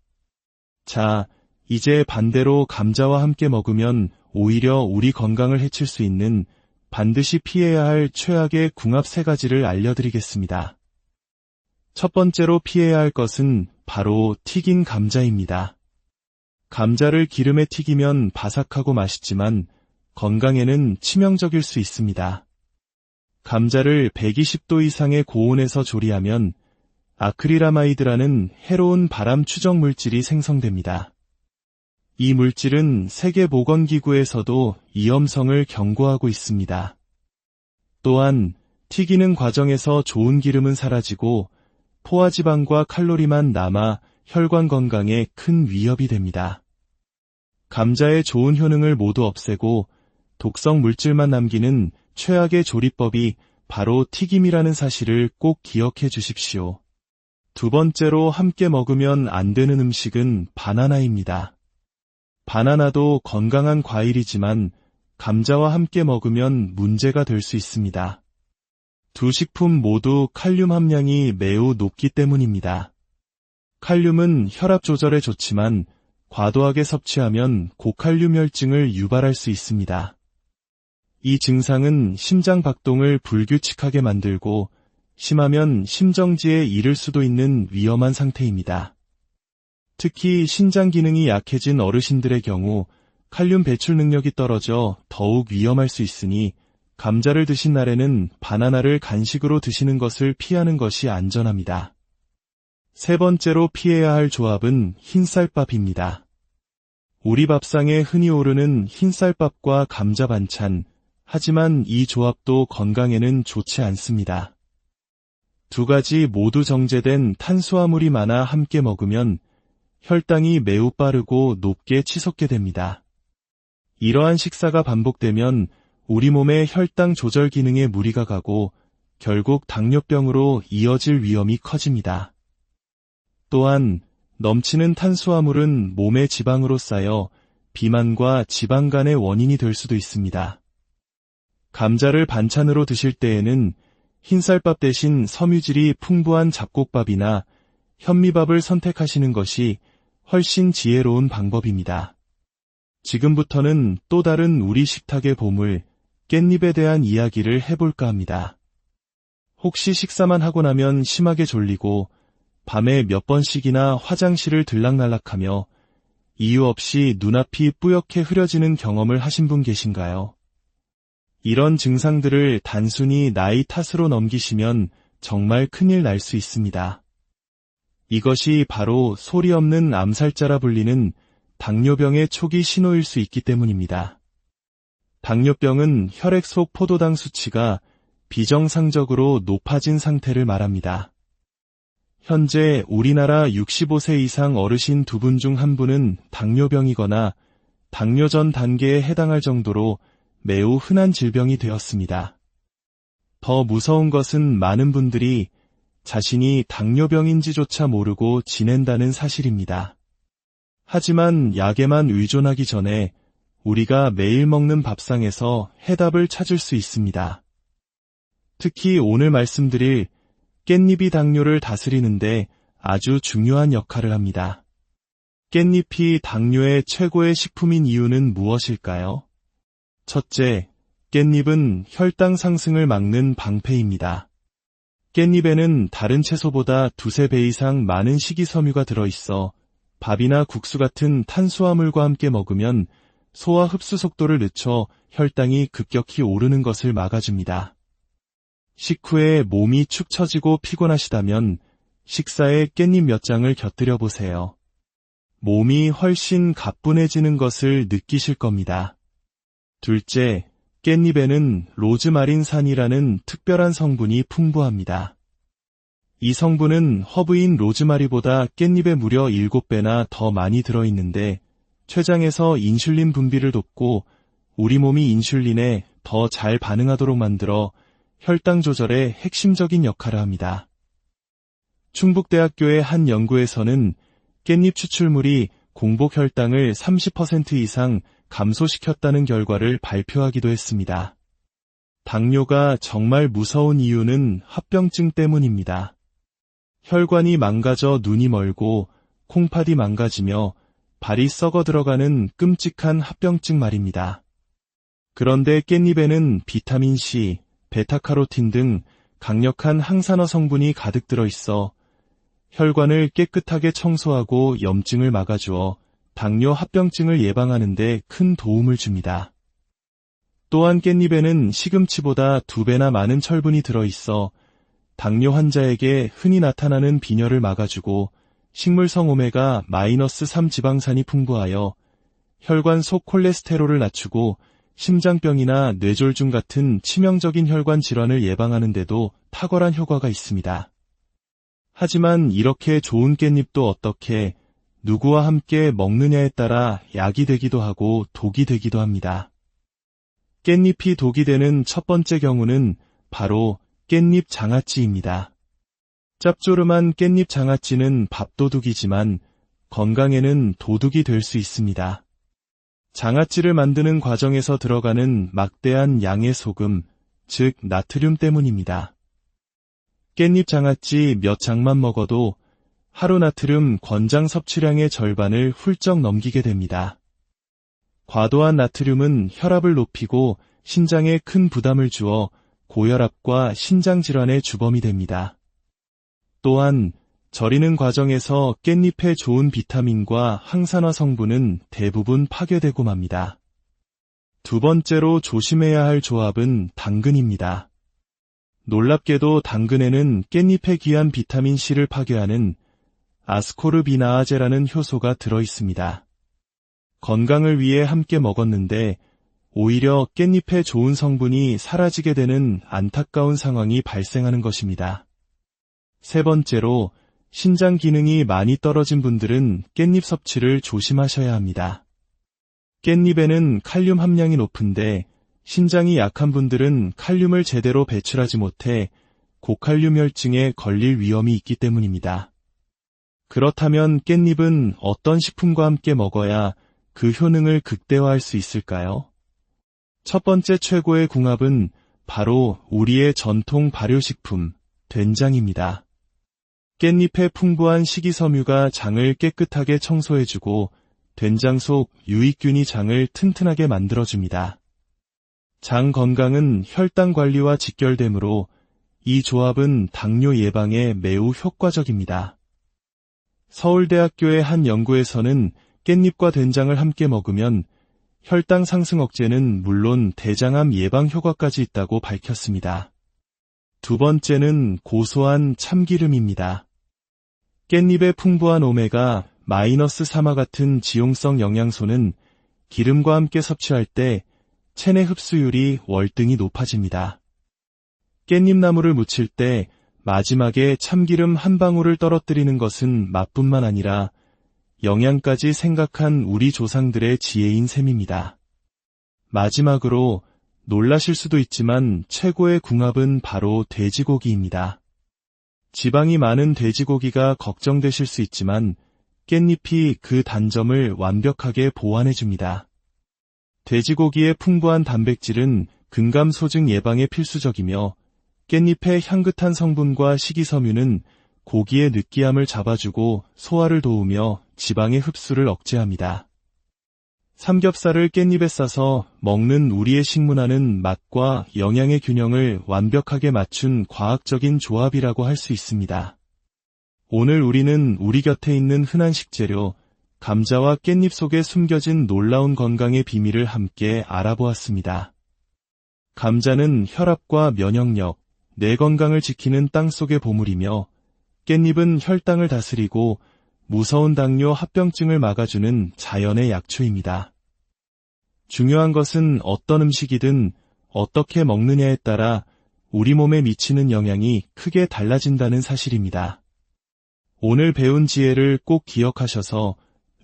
자, 이제 반대로 감자와 함께 먹으면 오히려 우리 건강을 해칠 수 있는 반드시 피해야 할 최악의 궁합 3가지를 알려드리겠습니다. 첫 번째로 피해야 할 것은 바로 튀긴 감자입니다. 감자를 기름에 튀기면 바삭하고 맛있지만 건강에는 치명적일 수 있습니다. 감자를 120도 이상의 고온에서 조리하면 아크릴아마이드라는 해로운 발암 추적 물질이 생성됩니다. 이 물질은 세계보건기구에서도 위험성을 경고하고 있습니다. 또한 튀기는 과정에서 좋은 기름은 사라지고 포화지방과 칼로리만 남아 혈관 건강에 큰 위협이 됩니다. 감자의 좋은 효능을 모두 없애고 독성 물질만 남기는 최악의 조리법이 바로 튀김이라는 사실을 꼭 기억해 주십시오. 두 번째로 함께 먹으면 안 되는 음식은 바나나입니다. 바나나도 건강한 과일이지만 감자와 함께 먹으면 문제가 될 수 있습니다. 두 식품 모두 칼륨 함량이 매우 높기 때문입니다. 칼륨은 혈압 조절에 좋지만 과도하게 섭취하면 고칼륨혈증을 유발할 수 있습니다. 이 증상은 심장 박동을 불규칙하게 만들고 심하면 심정지에 이를 수도 있는 위험한 상태입니다. 특히 신장 기능이 약해진 어르신들의 경우 칼륨 배출 능력이 떨어져 더욱 위험할 수 있으니 감자를 드신 날에는 바나나를 간식으로 드시는 것을 피하는 것이 안전합니다. 세 번째로 피해야 할 조합은 흰쌀밥입니다. 우리 밥상에 흔히 오르는 흰쌀밥과 감자 반찬, 하지만 이 조합도 건강에는 좋지 않습니다. 두 가지 모두 정제된 탄수화물이 많아 함께 먹으면 혈당이 매우 빠르고 높게 치솟게 됩니다. 이러한 식사가 반복되면 우리 몸의 혈당 조절 기능에 무리가 가고 결국 당뇨병으로 이어질 위험이 커집니다. 또한 넘치는 탄수화물은 몸의 지방으로 쌓여 비만과 지방간의 원인이 될 수도 있습니다. 감자를 반찬으로 드실 때에는 흰쌀밥 대신 섬유질이 풍부한 잡곡밥이나 현미밥을 선택하시는 것이 훨씬 지혜로운 방법입니다. 지금부터는 또 다른 우리 식탁의 보물, 깻잎에 대한 이야기를 해볼까 합니다. 혹시 식사만 하고 나면 심하게 졸리고 밤에 몇 번씩이나 화장실을 들락날락하며 이유 없이 눈앞이 뿌옇게 흐려지는 경험을 하신 분 계신가요? 이런 증상들을 단순히 나이 탓으로 넘기시면 정말 큰일 날 수 있습니다. 이것이 바로 소리 없는 암살자라 불리는 당뇨병의 초기 신호일 수 있기 때문입니다. 당뇨병은 혈액 속 포도당 수치가 비정상적으로 높아진 상태를 말합니다. 현재 우리나라 65세 이상 어르신 2분 중 1분은 당뇨병이거나 당뇨 전 단계에 해당할 정도로 매우 흔한 질병이 되었습니다. 더 무서운 것은 많은 분들이 자신이 당뇨병인지조차 모르고 지낸다는 사실입니다. 하지만 약에만 의존하기 전에 우리가 매일 먹는 밥상에서 해답을 찾을 수 있습니다. 특히 오늘 말씀드릴 깻잎이 당뇨를 다스리는데 아주 중요한 역할을 합니다. 깻잎이 당뇨의 최고의 식품인 이유는 무엇일까요? 첫째, 깻잎은 혈당 상승을 막는 방패입니다. 깻잎에는 다른 채소보다 2~3배 이상 많은 식이섬유가 들어있어 밥이나 국수 같은 탄수화물과 함께 먹으면 소화 흡수 속도를 늦춰 혈당이 급격히 오르는 것을 막아줍니다. 식후에 몸이 축 처지고 피곤하시다면 식사에 깻잎 몇 장을 곁들여 보세요. 몸이 훨씬 가뿐해지는 것을 느끼실 겁니다. 둘째, 깻잎에는 로즈마린산이라는 특별한 성분이 풍부합니다. 이 성분은 허브인 로즈마리보다 깻잎에 무려 7배나 더 많이 들어있는데 췌장에서 인슐린 분비를 돕고 우리 몸이 인슐린에 더 잘 반응하도록 만들어 혈당 조절에 핵심적인 역할을 합니다. 충북대학교의 한 연구에서는 깻잎 추출물이 공복 혈당을 30% 이상 감소시켰다는 결과를 발표하기도 했습니다. 당뇨가 정말 무서운 이유는 합병증 때문입니다. 혈관이 망가져 눈이 멀고 콩팥이 망가지며 발이 썩어 들어가는 끔찍한 합병증 말입니다. 그런데 깻잎에는 비타민 C, 베타카로틴 등 강력한 항산화 성분이 가득 들어 있어 혈관을 깨끗하게 청소하고 염증을 막아주어 당뇨 합병증을 예방하는 데 큰 도움을 줍니다. 또한 깻잎에는 시금치보다 2배나 많은 철분이 들어있어 당뇨 환자에게 흔히 나타나는 빈혈을 막아주고 식물성 오메가-3 지방산이 풍부하여 혈관 속 콜레스테롤을 낮추고 심장병이나 뇌졸중 같은 치명적인 혈관 질환을 예방하는 데도 탁월한 효과가 있습니다. 하지만 이렇게 좋은 깻잎도 어떻게 누구와 함께 먹느냐에 따라 약이 되기도 하고 독이 되기도 합니다. 깻잎이 독이 되는 첫 번째 경우는 바로 깻잎 장아찌입니다. 짭조름한 깻잎 장아찌는 밥도둑이지만 건강에는 도둑이 될 수 있습니다. 장아찌를 만드는 과정에서 들어가는 막대한 양의 소금, 즉 나트륨 때문입니다. 깻잎 장아찌 몇 장만 먹어도 하루 나트륨 권장 섭취량의 절반을 훌쩍 넘기게 됩니다. 과도한 나트륨은 혈압을 높이고 신장에 큰 부담을 주어 고혈압과 신장질환의 주범이 됩니다. 또한 절이는 과정에서 깻잎의 좋은 비타민과 항산화 성분은 대부분 파괴되고 맙니다. 두 번째로 조심해야 할 조합은 당근입니다. 놀랍게도 당근에는 깻잎의 귀한 비타민 C를 파괴하는 아스코르비나아제라는 효소가 들어 있습니다. 건강을 위해 함께 먹었는데 오히려 깻잎의 좋은 성분이 사라지게 되는 안타까운 상황이 발생하는 것입니다. 세 번째로 신장 기능이 많이 떨어진 분들은 깻잎 섭취를 조심하셔야 합니다. 깻잎에는 칼륨 함량이 높은데 신장이 약한 분들은 칼륨을 제대로 배출하지 못해 고칼륨 혈증에 걸릴 위험이 있기 때문입니다. 그렇다면 깻잎은 어떤 식품과 함께 먹어야 그 효능을 극대화할 수 있을까요? 첫 번째 최고의 궁합은 바로 우리의 전통 발효식품, 된장입니다. 깻잎의 풍부한 식이섬유가 장을 깨끗하게 청소해주고 된장 속 유익균이 장을 튼튼하게 만들어줍니다. 장 건강은 혈당 관리와 직결되므로 이 조합은 당뇨 예방에 매우 효과적입니다. 서울대학교의 한 연구에서는 깻잎과 된장을 함께 먹으면 혈당 상승 억제는 물론 대장암 예방 효과까지 있다고 밝혔습니다. 두 번째는 고소한 참기름입니다. 깻잎의 풍부한 오메가-3와 같은 지용성 영양소는 기름과 함께 섭취할 때 체내 흡수율이 월등히 높아집니다. 깻잎나물을 무칠 때 마지막에 참기름 한 방울을 떨어뜨리는 것은 맛뿐만 아니라 영양까지 생각한 우리 조상들의 지혜인 셈입니다. 마지막으로 놀라실 수도 있지만 최고의 궁합은 바로 돼지고기입니다. 지방이 많은 돼지고기가 걱정되실 수 있지만 깻잎이 그 단점을 완벽하게 보완해줍니다. 돼지고기의 풍부한 단백질은 근감소증 예방에 필수적이며 깻잎의 향긋한 성분과 식이섬유는 고기의 느끼함을 잡아주고 소화를 도우며 지방의 흡수를 억제합니다. 삼겹살을 깻잎에 싸서 먹는 우리의 식문화는 맛과 영양의 균형을 완벽하게 맞춘 과학적인 조합이라고 할 수 있습니다. 오늘 우리는 우리 곁에 있는 흔한 식재료, 감자와 깻잎 속에 숨겨진 놀라운 건강의 비밀을 함께 알아보았습니다. 감자는 혈압과 면역력, 뇌 건강을 지키는 땅속의 보물이며 깻잎은 혈당을 다스리고 무서운 당뇨 합병증을 막아주는 자연의 약초입니다. 중요한 것은 어떤 음식이든 어떻게 먹느냐에 따라 우리 몸에 미치는 영향이 크게 달라진다는 사실입니다. 오늘 배운 지혜를 꼭 기억하셔서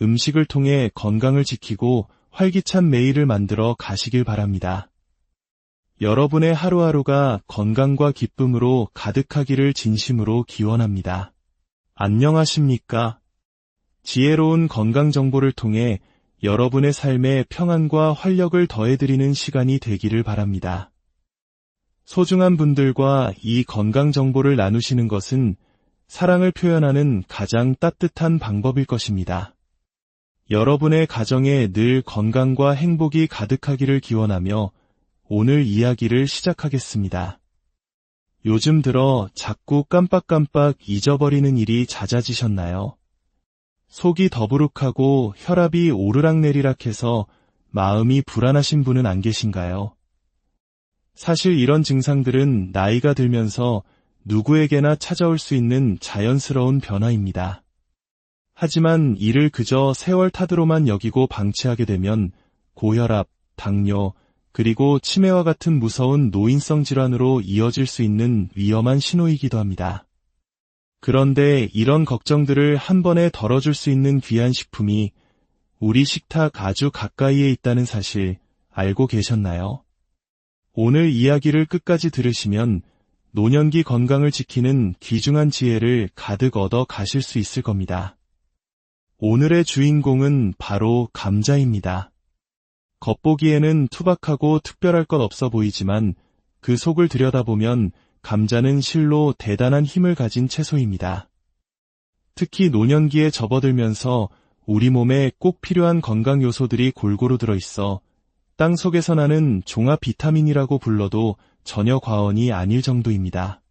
음식을 통해 건강을 지키고 활기찬 매일을 만들어 가시길 바랍니다. 여러분의 하루하루가 건강과 기쁨으로 가득하기를 진심으로 기원합니다. 안녕하십니까? 지혜로운 건강 정보를 통해 여러분의 삶에 평안과 활력을 더해드리는 시간이 되기를 바랍니다. 소중한 분들과 이 건강 정보를 나누시는 것은 사랑을 표현하는 가장 따뜻한 방법일 것입니다. 여러분의 가정에 늘 건강과 행복이 가득하기를 기원하며 오늘 이야기를 시작하겠습니다. 요즘 들어 자꾸 깜빡깜빡 잊어버리는 일이 잦아지셨나요? 속이 더부룩하고 혈압이 오르락내리락해서 마음이 불안하신 분은 안 계신가요? 사실 이런 증상들은 나이가 들면서 누구에게나 찾아올 수 있는 자연스러운 변화입니다. 하지만 이를 그저 세월 탓으로만 여기고 방치하게 되면 고혈압, 당뇨, 그리고 치매와 같은 무서운 노인성 질환으로 이어질 수 있는 위험한 신호이기도 합니다. 그런데 이런 걱정들을 한 번에 덜어줄 수 있는 귀한 식품이 우리 식탁 아주 가까이에 있다는 사실 알고 계셨나요? 오늘 이야기를 끝까지 들으시면 노년기 건강을 지키는 귀중한 지혜를 가득 얻어 가실 수 있을 겁니다. 오늘의 주인공은 바로 감자입니다. 겉보기에는 투박하고 특별할 것 없어 보이지만 그 속을 들여다보면 감자는 실로 대단한 힘을 가진 채소입니다. 특히 노년기에 접어들면서 우리 몸에 꼭 필요한 건강 요소들이 골고루 들어있어 땅 속에서 나는 종합 비타민이라고 불러도 전혀 과언이 아닐 정도입니다.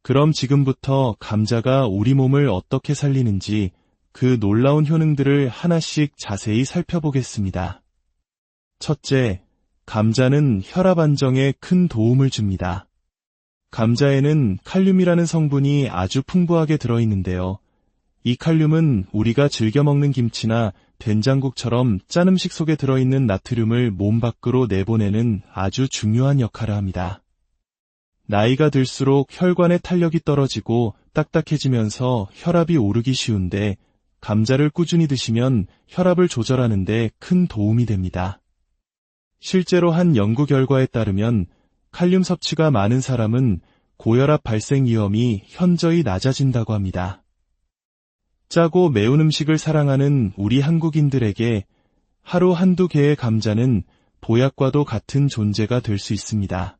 그럼 지금부터 감자가 우리 몸을 어떻게 살리는지 그 놀라운 효능들을 하나씩 자세히 살펴보겠습니다. 첫째, 감자는 혈압 안정에 큰 도움을 줍니다. 감자에는 칼륨이라는 성분이 아주 풍부하게 들어있는데요. 이 칼륨은 우리가 즐겨 먹는 김치나 된장국처럼 짠 음식 속에 들어있는 나트륨을 몸 밖으로 내보내는 아주 중요한 역할을 합니다. 나이가 들수록 혈관의 탄력이 떨어지고 딱딱해지면서 혈압이 오르기 쉬운데 감자를 꾸준히 드시면 혈압을 조절하는 데 큰 도움이 됩니다. 실제로 한 연구 결과에 따르면 칼륨 섭취가 많은 사람은 고혈압 발생 위험이 현저히 낮아진다고 합니다. 짜고 매운 음식을 사랑하는 우리 한국인들에게 하루 한두 개의 감자는 보약과도 같은 존재가 될 수 있습니다.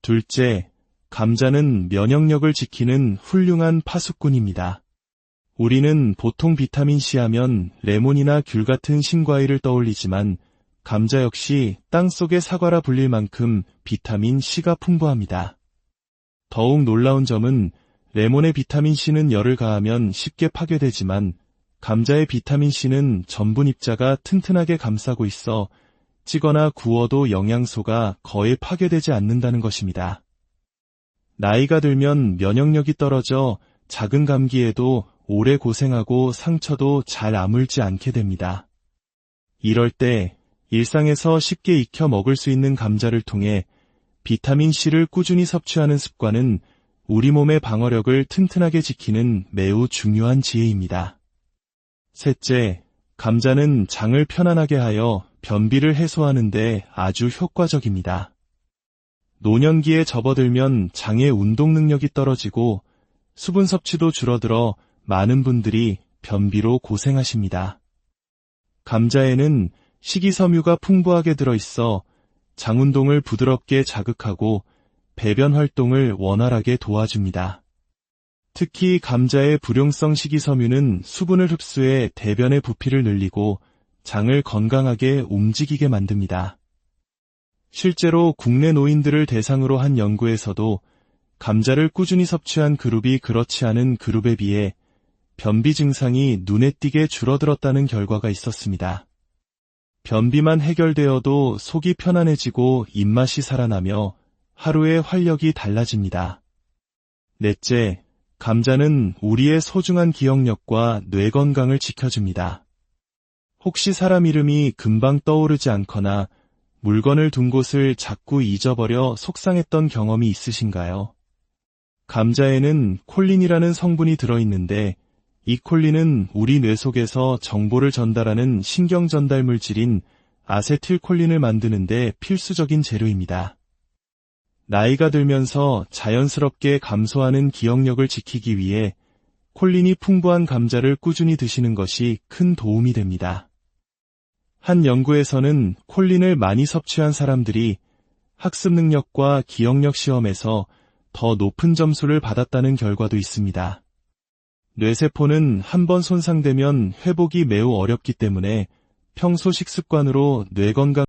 둘째, 감자는 면역력을 지키는 훌륭한 파수꾼입니다. 우리는 보통 비타민C 하면 레몬이나 귤 같은 신과일을 떠올리지만 감자 역시 땅속의 사과라 불릴 만큼 비타민C가 풍부합니다. 더욱 놀라운 점은 레몬의 비타민C는 열을 가하면 쉽게 파괴되지만 감자의 비타민C는 전분 입자가 튼튼하게 감싸고 있어 찌거나 구워도 영양소가 거의 파괴되지 않는다는 것입니다. 나이가 들면 면역력이 떨어져 작은 감기에도 오래 고생하고 상처도 잘 아물지 않게 됩니다. 이럴 때 일상에서 쉽게 익혀 먹을 수 있는 감자를 통해 비타민C를 꾸준히 섭취하는 습관은 우리 몸의 방어력을 튼튼하게 지키는 매우 중요한 지혜입니다. 셋째, 감자는 장을 편안하게 하여 변비를 해소하는 데 아주 효과적입니다. 노년기에 접어들면 장의 운동 능력이 떨어지고 수분 섭취도 줄어들어 많은 분들이 변비로 고생하십니다. 감자에는 식이섬유가 풍부하게 들어있어 장 운동을 부드럽게 자극하고 배변 활동을 원활하게 도와줍니다. 특히 감자의 불용성 식이섬유는 수분을 흡수해 대변의 부피를 늘리고 장을 건강하게 움직이게 만듭니다. 실제로 국내 노인들을 대상으로 한 연구에서도 감자를 꾸준히 섭취한 그룹이 그렇지 않은 그룹에 비해 변비 증상이 눈에 띄게 줄어들었다는 결과가 있었습니다. 변비만 해결되어도 속이 편안해지고 입맛이 살아나며 하루의 활력이 달라집니다. 넷째, 감자는 우리의 소중한 기억력과 뇌 건강을 지켜줍니다. 혹시 사람 이름이 금방 떠오르지 않거나 물건을 둔 곳을 자꾸 잊어버려 속상했던 경험이 있으신가요? 감자에는 콜린이라는 성분이 들어있는데 이 콜린은 우리 뇌 속에서 정보를 전달하는 신경 전달 물질인 아세틸콜린을 만드는 데 필수적인 재료입니다. 나이가 들면서 자연스럽게 감소하는 기억력을 지키기 위해 콜린이 풍부한 감자를 꾸준히 드시는 것이 큰 도움이 됩니다. 한 연구에서는 콜린을 많이 섭취한 사람들이 학습 능력과 기억력 시험에서 더 높은 점수를 받았다는 결과도 있습니다. 뇌세포는 한번 손상되면 회복이 매우 어렵기 때문에 평소 식습관으로 뇌 건강